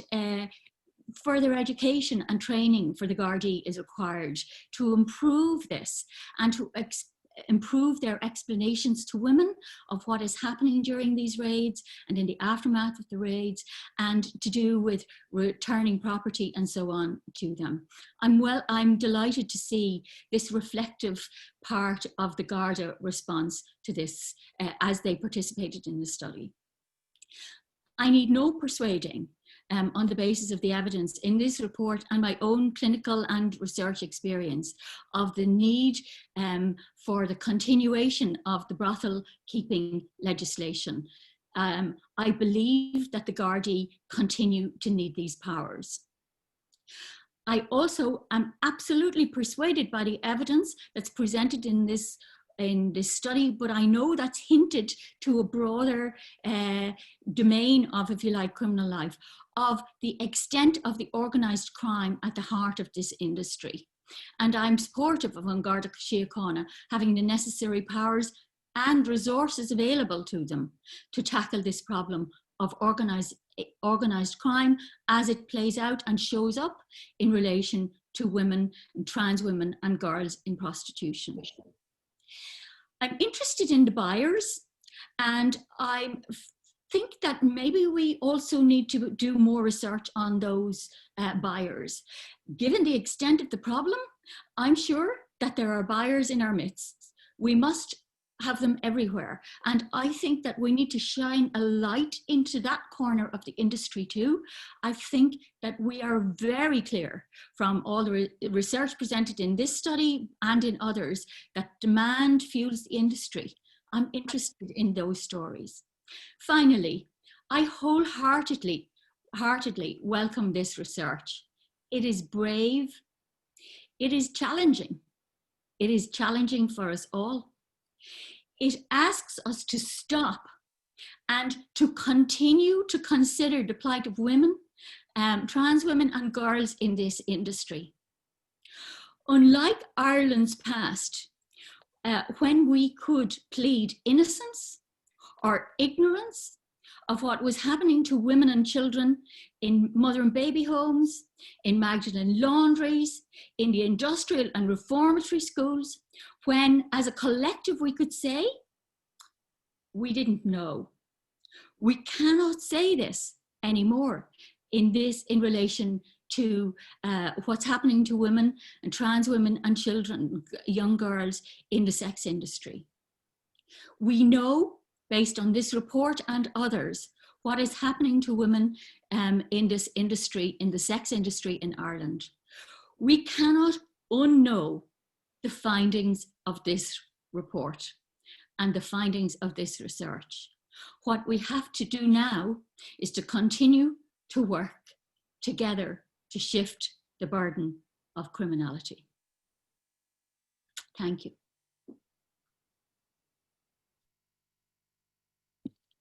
further education and training for the Gardaí is required to improve this and to improve their explanations to women of what is happening during these raids and in the aftermath of the raids, and to do with returning property and so on to them. I'm delighted to see this reflective part of the Garda response to this as they participated in the study. I need no persuading on the basis of the evidence in this report and my own clinical and research experience of the need for the continuation of the brothel keeping legislation. I believe that the Gardaí continue to need these powers. I also am absolutely persuaded by the evidence that's presented in this study, but I know that's hinted to a broader domain of, if you like, criminal life, of the extent of the organised crime at the heart of this industry. And I'm supportive of An Garda Síochána having the necessary powers and resources available to them to tackle this problem of organised crime as it plays out and shows up in relation to women, and trans women and girls in prostitution. I'm interested in the buyers, and I think that maybe we also need to do more research on those buyers. Given the extent of the problem, I'm sure that there are buyers in our midst. We must have them everywhere. And I think that we need to shine a light into that corner of the industry too. I think that we are very clear from all the research presented in this study and in others that demand fuels the industry. I'm interested in those stories. Finally, I wholeheartedly welcome this research. It is brave. It is challenging. It is challenging for us all. It asks us to stop and to continue to consider the plight of women trans women and girls in this industry. Unlike Ireland's past, when we could plead innocence or ignorance of what was happening to women and children in mother and baby homes, in Magdalen laundries, in the industrial and reformatory schools, when as a collective we could say, we didn't know. We cannot say this anymore in relation to what's happening to women and trans women and children, young girls in the sex industry. We know, based on this report and others, what is happening to women in this industry, in the sex industry in Ireland. We cannot unknow the findings of this report and the findings of this research. What we have to do now is to continue to work together to shift the burden of criminality. Thank you.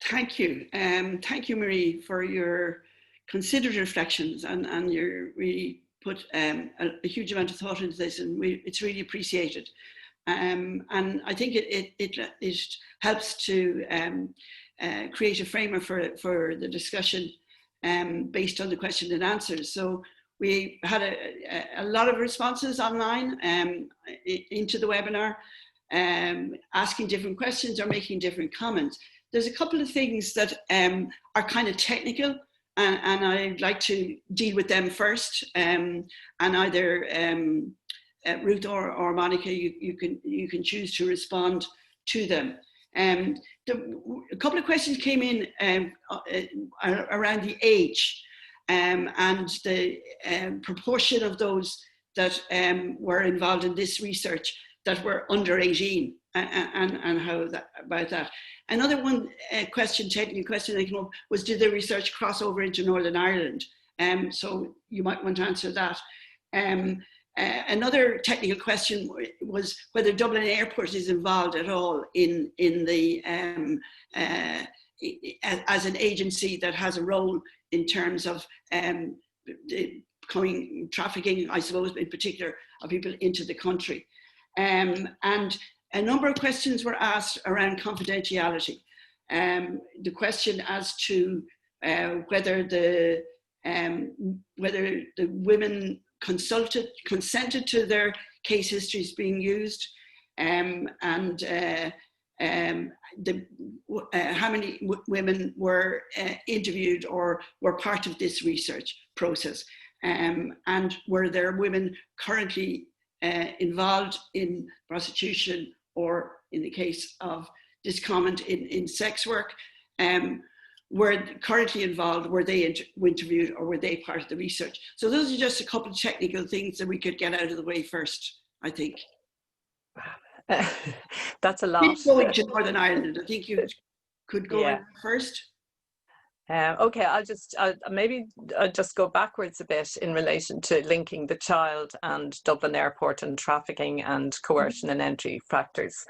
Thank you. Thank you, Marie, for your considered reflections, and you really put a huge amount of thought into this, and it's really appreciated. And I think it helps to create a framework for the discussion based on the question and answers. So we had a lot of responses online into the webinar, asking different questions or making different comments. There's a couple of things that are kind of technical, and I'd like to deal with them first. And either Ruth or Monica, you can choose to respond to them. A couple of questions came in around the age and the proportion of those that were involved in this research that were under 18, and how about that. Another one technical question that came up was, did the research cross over into Northern Ireland? So you might want to answer that. Another technical question was whether Dublin Airport is involved at all in the as an agency that has a role in terms of trafficking, I suppose, in particular, of people into the country. And a number of questions were asked around confidentiality. The question as to whether the women consented to their case histories being used, and how many women were interviewed or were part of this research process, and were there women currently involved in prostitution, or in the case of this comment in sex work, were currently involved, were they interviewed, or were they part of the research? So those are just a couple of technical things that we could get out of the way first, I think. That's a lot. Going to Northern Ireland, I think you could go in first. Okay, I'll just go backwards a bit in relation to linking the child and Dublin Airport and trafficking and coercion and entry factors.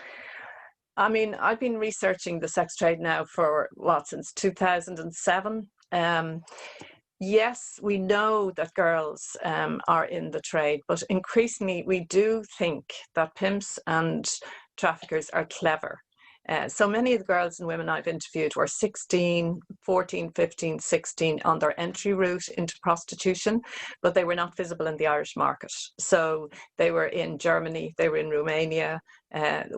I mean, I've been researching the sex trade now for since 2007. Yes, we know that girls are in the trade, but increasingly we do think that pimps and traffickers are clever. So many of the girls and women I've interviewed were 16, 14, 15, 16 on their entry route into prostitution, but they were not visible in the Irish market. So they were in Germany, they were in Romania,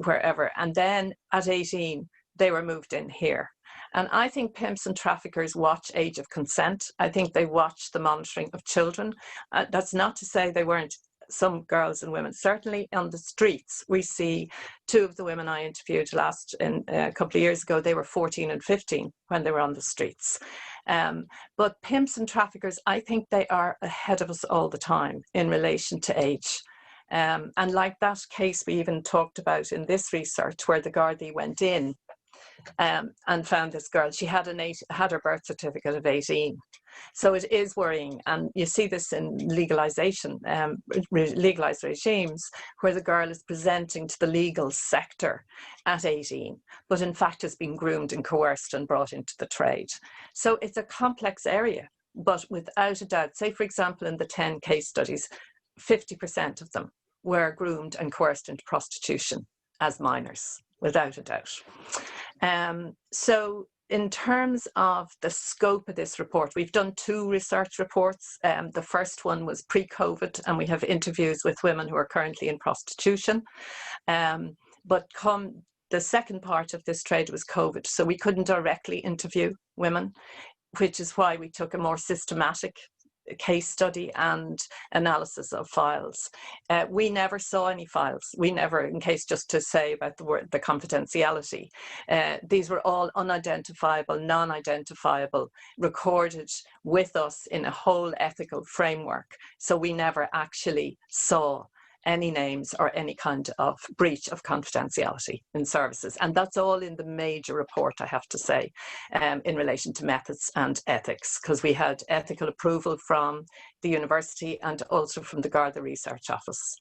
wherever. And then at 18, they were moved in here. And I think pimps and traffickers watch age of consent. I think they watch the monitoring of children. That's not to say they weren't some girls and women. Certainly on the streets, we see two of the women I interviewed a couple of years ago, they were 14 and 15 when they were on the streets. But pimps and traffickers, I think they are ahead of us all the time in relation to age. And like that case we even talked about in this research, where the Gardaí went in and found this girl. She had her birth certificate of 18. So it is worrying, and you see this in legalized regimes, where the girl is presenting to the legal sector at 18, but in fact has been groomed and coerced and brought into the trade. So it's a complex area. but without a doubt, say for example, in the 10 case studies, 50% of them were groomed and coerced into prostitution as minors, without a doubt. So in terms of the scope of this report, we've done 2 research reports. The first one was pre-COVID, and we have interviews with women who are currently in prostitution. But the second part of this trade was COVID, so we couldn't directly interview women, which is why we took a more systematic case study and analysis of files. We never saw any files. We never, in case just to say about the confidentiality, these were all unidentifiable, non-identifiable, recorded with us in a whole ethical framework. So we never actually saw any names or any kind of breach of confidentiality in services. And that's all in the major report, I have to say, in relation to methods and ethics, because we had ethical approval from the university and also from the Garda Research Office.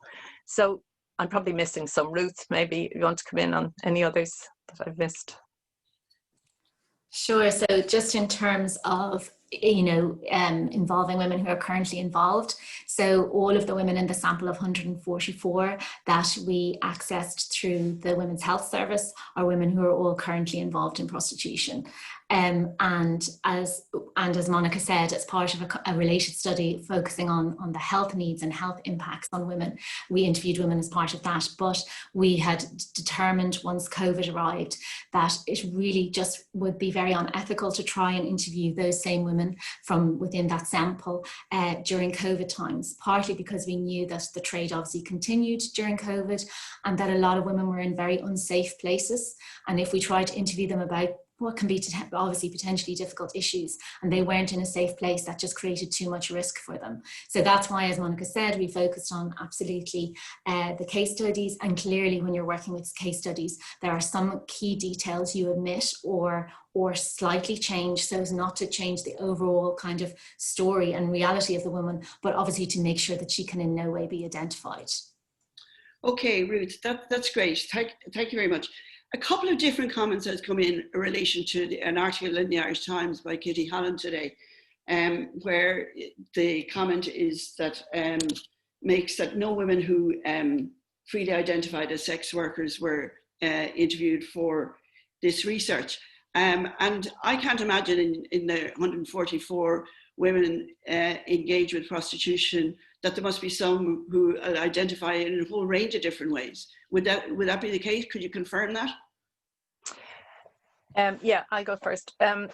So I'm probably missing some. Ruth, maybe you want to come in on any others that I've missed? Sure. So just in terms of, involving women who are currently involved. So all of the women in the sample of 144 that we accessed through the Women's Health Service are women who are all currently involved in prostitution. And as Monica said, as part of a related study focusing on the health needs and health impacts on women, we interviewed women as part of that. But we had determined once COVID arrived that it really just would be very unethical to try and interview those same women from within that sample during COVID times, partly because we knew that the trade obviously continued during COVID and that a lot of women were in very unsafe places. And if we tried to interview them about what can be obviously potentially difficult issues, and they weren't in a safe place, that just created too much risk for them. So that's why, as Monica said, we focused on absolutely the case studies. And clearly when you're working with case studies, there are some key details you omit or slightly change so as not to change the overall kind of story and reality of the woman, but obviously to make sure that she can in no way be identified. Okay, Ruth, that's great. Thank you very much. A couple of different comments has come in relation to an article in the Irish Times by Kitty Holland today, where the comment is that makes that no women who freely identified as sex workers were interviewed for this research. And I can't imagine in the 144 women engaged with prostitution that there must be some who identify in a whole range of different ways. Would that be the case? Could you confirm that? Yeah, I'll go first. I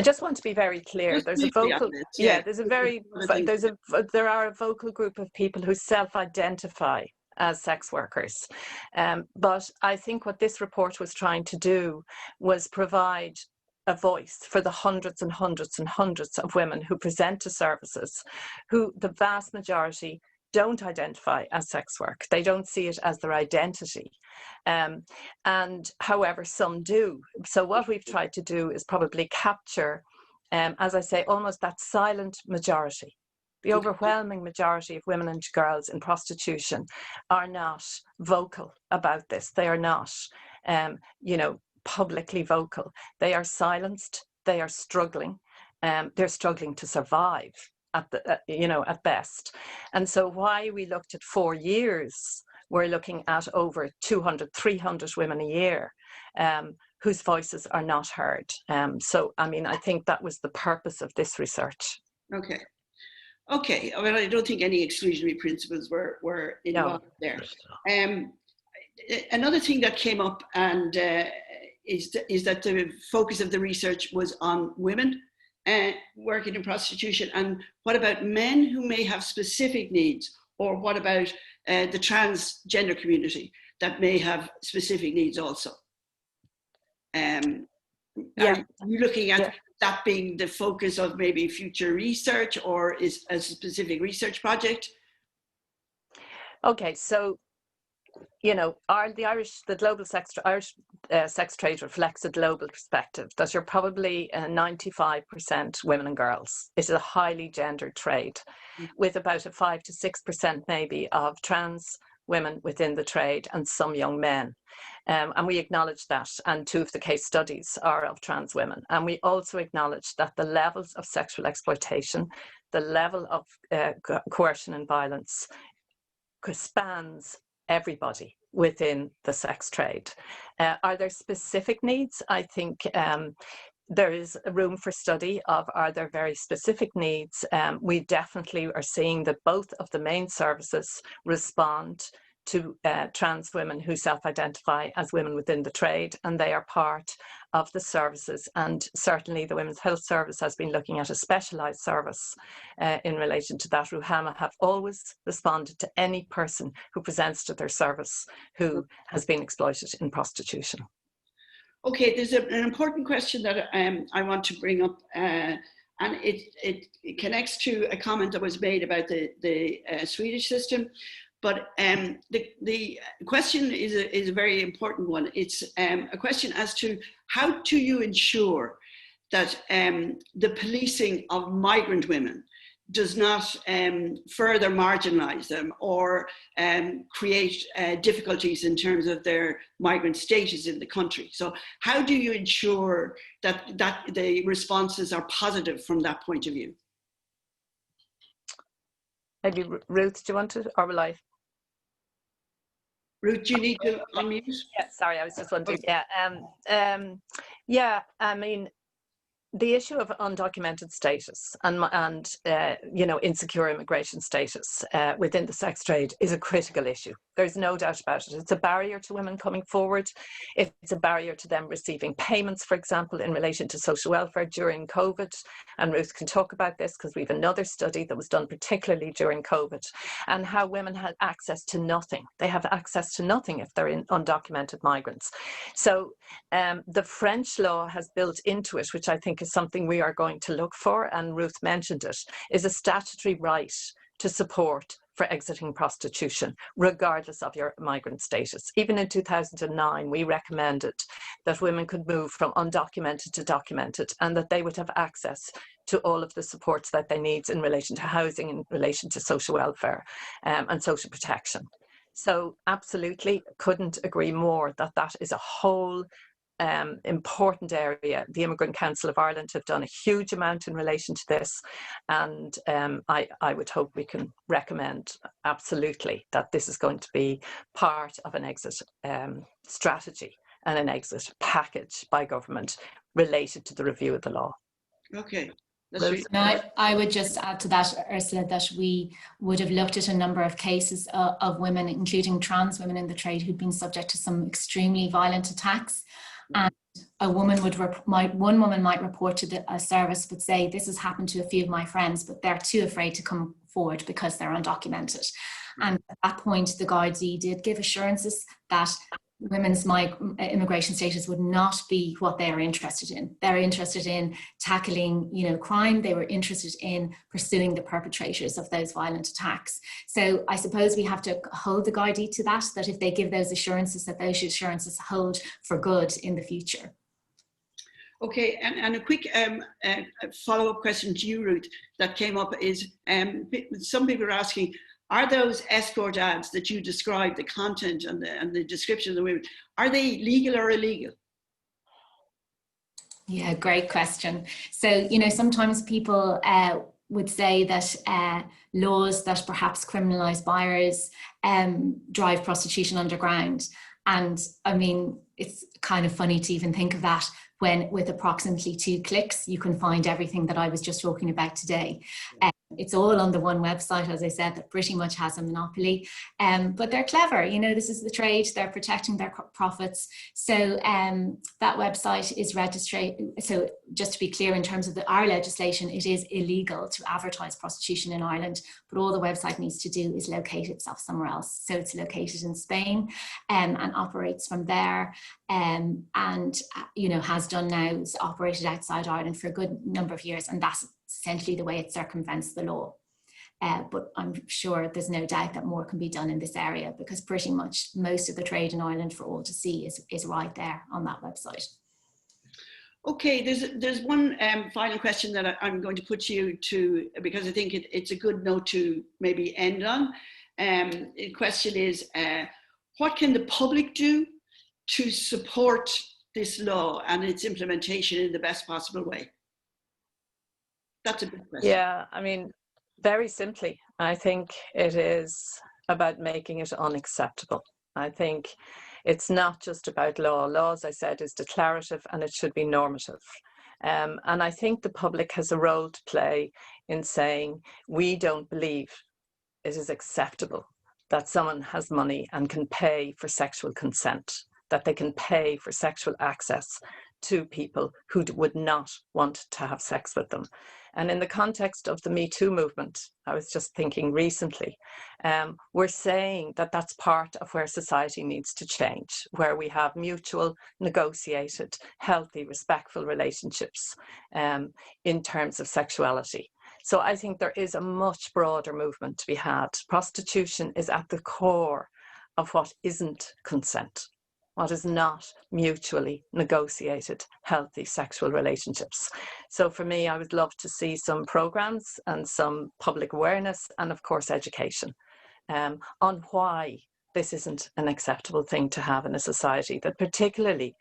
just want to be very clear. There's a vocal, there are a vocal group of people who self-identify as sex workers. But I think what this report was trying to do was provide a voice for the hundreds and hundreds and hundreds of women who present to services, who the vast majority don't identify as sex work. They don't see it as their identity. And however, some do. So what we've tried to do is probably capture, as I say, almost that silent majority. The overwhelming majority of women and girls in prostitution are not vocal about this. They are not, publicly vocal. They are silenced. They are struggling. They're struggling to survive at best. And so why we looked at 4 years, we're looking at over 200, 300 women a year whose voices are not heard. So, I mean, I think that was the purpose of this research. Okay. I mean, I don't think any exclusionary principles were involved there. Another thing that came up and is that the focus of the research was on women working in prostitution. And what about men who may have specific needs? Or what about the transgender community that may have specific needs also? Are you looking at that being the focus of maybe future research, or is a specific research project? Okay, so the global Irish sex trade reflects a global perspective that you're probably 95% women and girls. It is a highly gendered trade, with about a 5 to 6% maybe of trans women within the trade and some young men. And we acknowledge that, and 2 of the case studies are of trans women. And we also acknowledge that the levels of sexual exploitation, the level of coercion and violence spans everybody within the sex trade. Are there specific needs? I think there is room for study of, are there very specific needs? We definitely are seeing that both of the main services respond to trans women who self-identify as women within the trade, and they are part of the services. And certainly the Women's Health Service has been looking at a specialised service in relation to that. RUHAMA have always responded to any person who presents to their service who has been exploited in prostitution. Okay, there's an important question that I want to bring up, and it connects to a comment that was made about the Swedish system. But the question is a very important one. It's a question as to how do you ensure that the policing of migrant women does not further marginalise them or create difficulties in terms of their migrant status in the country. So how do you ensure that the responses are positive from that point of view? Maybe Ruth, do you want to, or will I? Ruth, do you need to unmute? Yeah, sorry, I was just wondering. Yeah, I mean, the issue of undocumented status and you know, insecure immigration status within the sex trade is a critical issue. There's no doubt about it. It's a barrier to women coming forward. It's a barrier to them receiving payments, for example, in relation to social welfare during COVID. And Ruth can talk about this because we have another study that was done particularly during COVID, and how women had access to nothing. They have access to nothing if they're undocumented migrants. So the French law has built into it, which I think is something we are going to look for, and Ruth mentioned it, is a statutory right to support for exiting prostitution, regardless of your migrant status. Even in 2009, we recommended that women could move from undocumented to documented, and that they would have access to all of the supports that they need in relation to housing, in relation to social welfare and social protection. So absolutely couldn't agree more that that is a whole important area. The Immigrant Council of Ireland have done a huge amount in relation to this, and I would hope we can recommend absolutely that this is going to be part of an exit strategy and an exit package by government related to the review of the law. Okay. I would just add to that, Ursula, that we would have looked at a number of cases of women, including trans women in the trade, who'd been subject to some extremely violent attacks. And a woman one woman might report to a service, would say, this has happened to a few of my friends, but they're too afraid to come forward because they're undocumented. And at that point, the Gardaí did give assurances that women's immigration status would not be what they are interested in. They're interested in tackling, you know, crime. They were interested in pursuing the perpetrators of those violent attacks. So I suppose we have to hold the Gardaí to that if they give those assurances, that those assurances hold for good in the future. Okay, and a quick follow-up question to you, Ruth, that came up is, some people are asking, are those escort ads that you described, the content and the description of the women, are they legal or illegal? Yeah, great question. So, you know, sometimes people would say that laws that perhaps criminalise buyers drive prostitution underground. And I mean, it's kind of funny to even think of that, when with approximately 2 clicks, you can find everything that I was just talking about today. It's all on the one website, as I said, that pretty much has a monopoly. But they're clever, you know, this is the trade, they're protecting their profits. So that website is registered. So just to be clear, in terms of our legislation, it is illegal to advertise prostitution in Ireland, but all the website needs to do is locate itself somewhere else. So it's located in Spain and operates from there, and, you know, has done now, it's operated outside Ireland for a good number of years, and that's essentially the way it circumvents the law. But I'm sure there's no doubt that more can be done in this area, because pretty much most of the trade in Ireland for all to see is right there on that website. Okay, there's one final question that I'm going to put to you because I think it's a good note to maybe end on. The question is, what can the public do to support this law and its implementation in the best possible way? That's a big question. Yeah, I mean, very simply, I think it is about making it unacceptable. I think it's not just about law. Law, as I said, is declarative and it should be normative. And I think the public has a role to play in saying, we don't believe it is acceptable that someone has money and can pay for sexual consent, that they can pay for sexual access to people who would not want to have sex with them. And in the context of the Me Too movement, I was just thinking recently, we're saying that that's part of where society needs to change, where we have mutual, negotiated, healthy, respectful relationships in terms of sexuality. So I think there is a much broader movement to be had. Prostitution is at the core of what isn't consent, what is not mutually negotiated, healthy sexual relationships. So for me, I would love to see some programs and some public awareness and of course education on why this isn't an acceptable thing to have in a society that particularly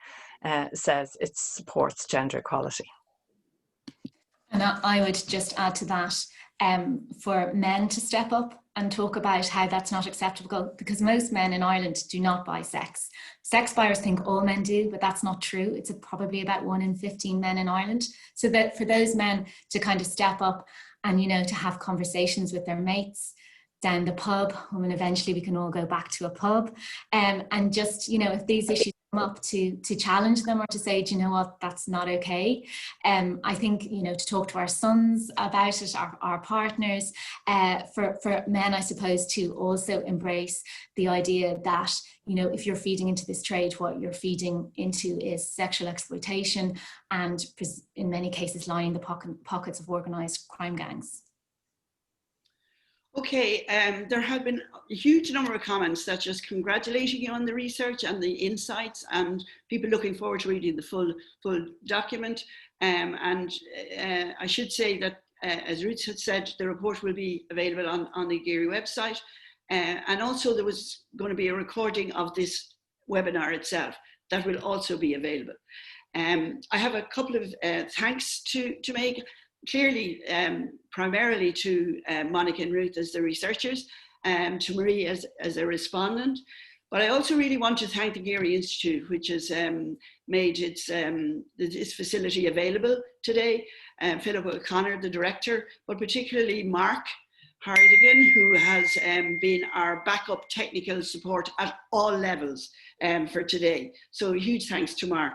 says it supports gender equality. And I would just add to that, for men to step up and talk about how that's not acceptable, because most men in Ireland do not buy sex. Sex buyers think all men do, but that's not true. It's probably about 1 in 15 men in Ireland. So that for those men to kind of step up and, you know, to have conversations with their mates down the pub, and eventually we can all go back to a pub, and just, you know, if these issues come up, to challenge them or to say, do you know what, that's not okay. I think, you know, to talk to our sons about it, our partners, for men, I suppose, to also embrace the idea that, you know, if you're feeding into this trade, what you're feeding into is sexual exploitation and in many cases lining the pockets of organised crime gangs. Okay, there have been a huge number of comments that just congratulating you on the research and the insights, and people looking forward to reading the full document. I should say that, as Ruth had said, the report will be available on the Geary website. And also there was going to be a recording of this webinar itself that will also be available. I have a couple of thanks to make. Clearly, primarily to Monica and Ruth as the researchers, to Marie as a respondent. But I also really want to thank the Geary Institute, which has made its facility available today, Philip O'Connor, the director, but particularly Mark Hardigan, who has been our backup technical support at all levels for today. So a huge thanks to Mark.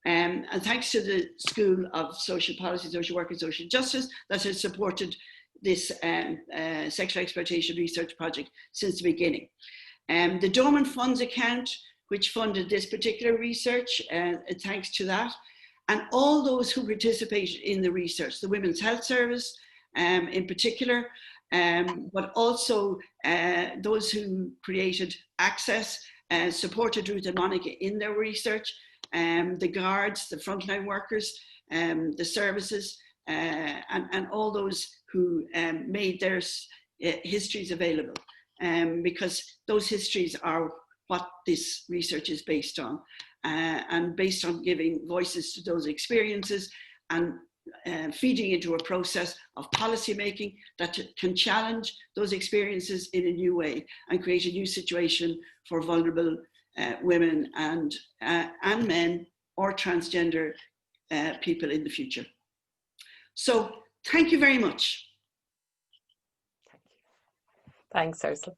And thanks to the School of Social Policy, Social Work and Social Justice that has supported this sexual exploitation research project since the beginning. The Dormant Funds account, which funded this particular research, thanks to that. And all those who participated in the research, the Women's Health Service in particular, but also those who created access, supported Ruth and Monica in their research, the guards, the frontline workers, the services, and all those who made their histories available, because those histories are what this research is based on, and based on giving voices to those experiences and feeding into a process of policy making that can challenge those experiences in a new way and create a new situation for vulnerable women and men or transgender people in the future. So thank you very much. Thanks, Ursula.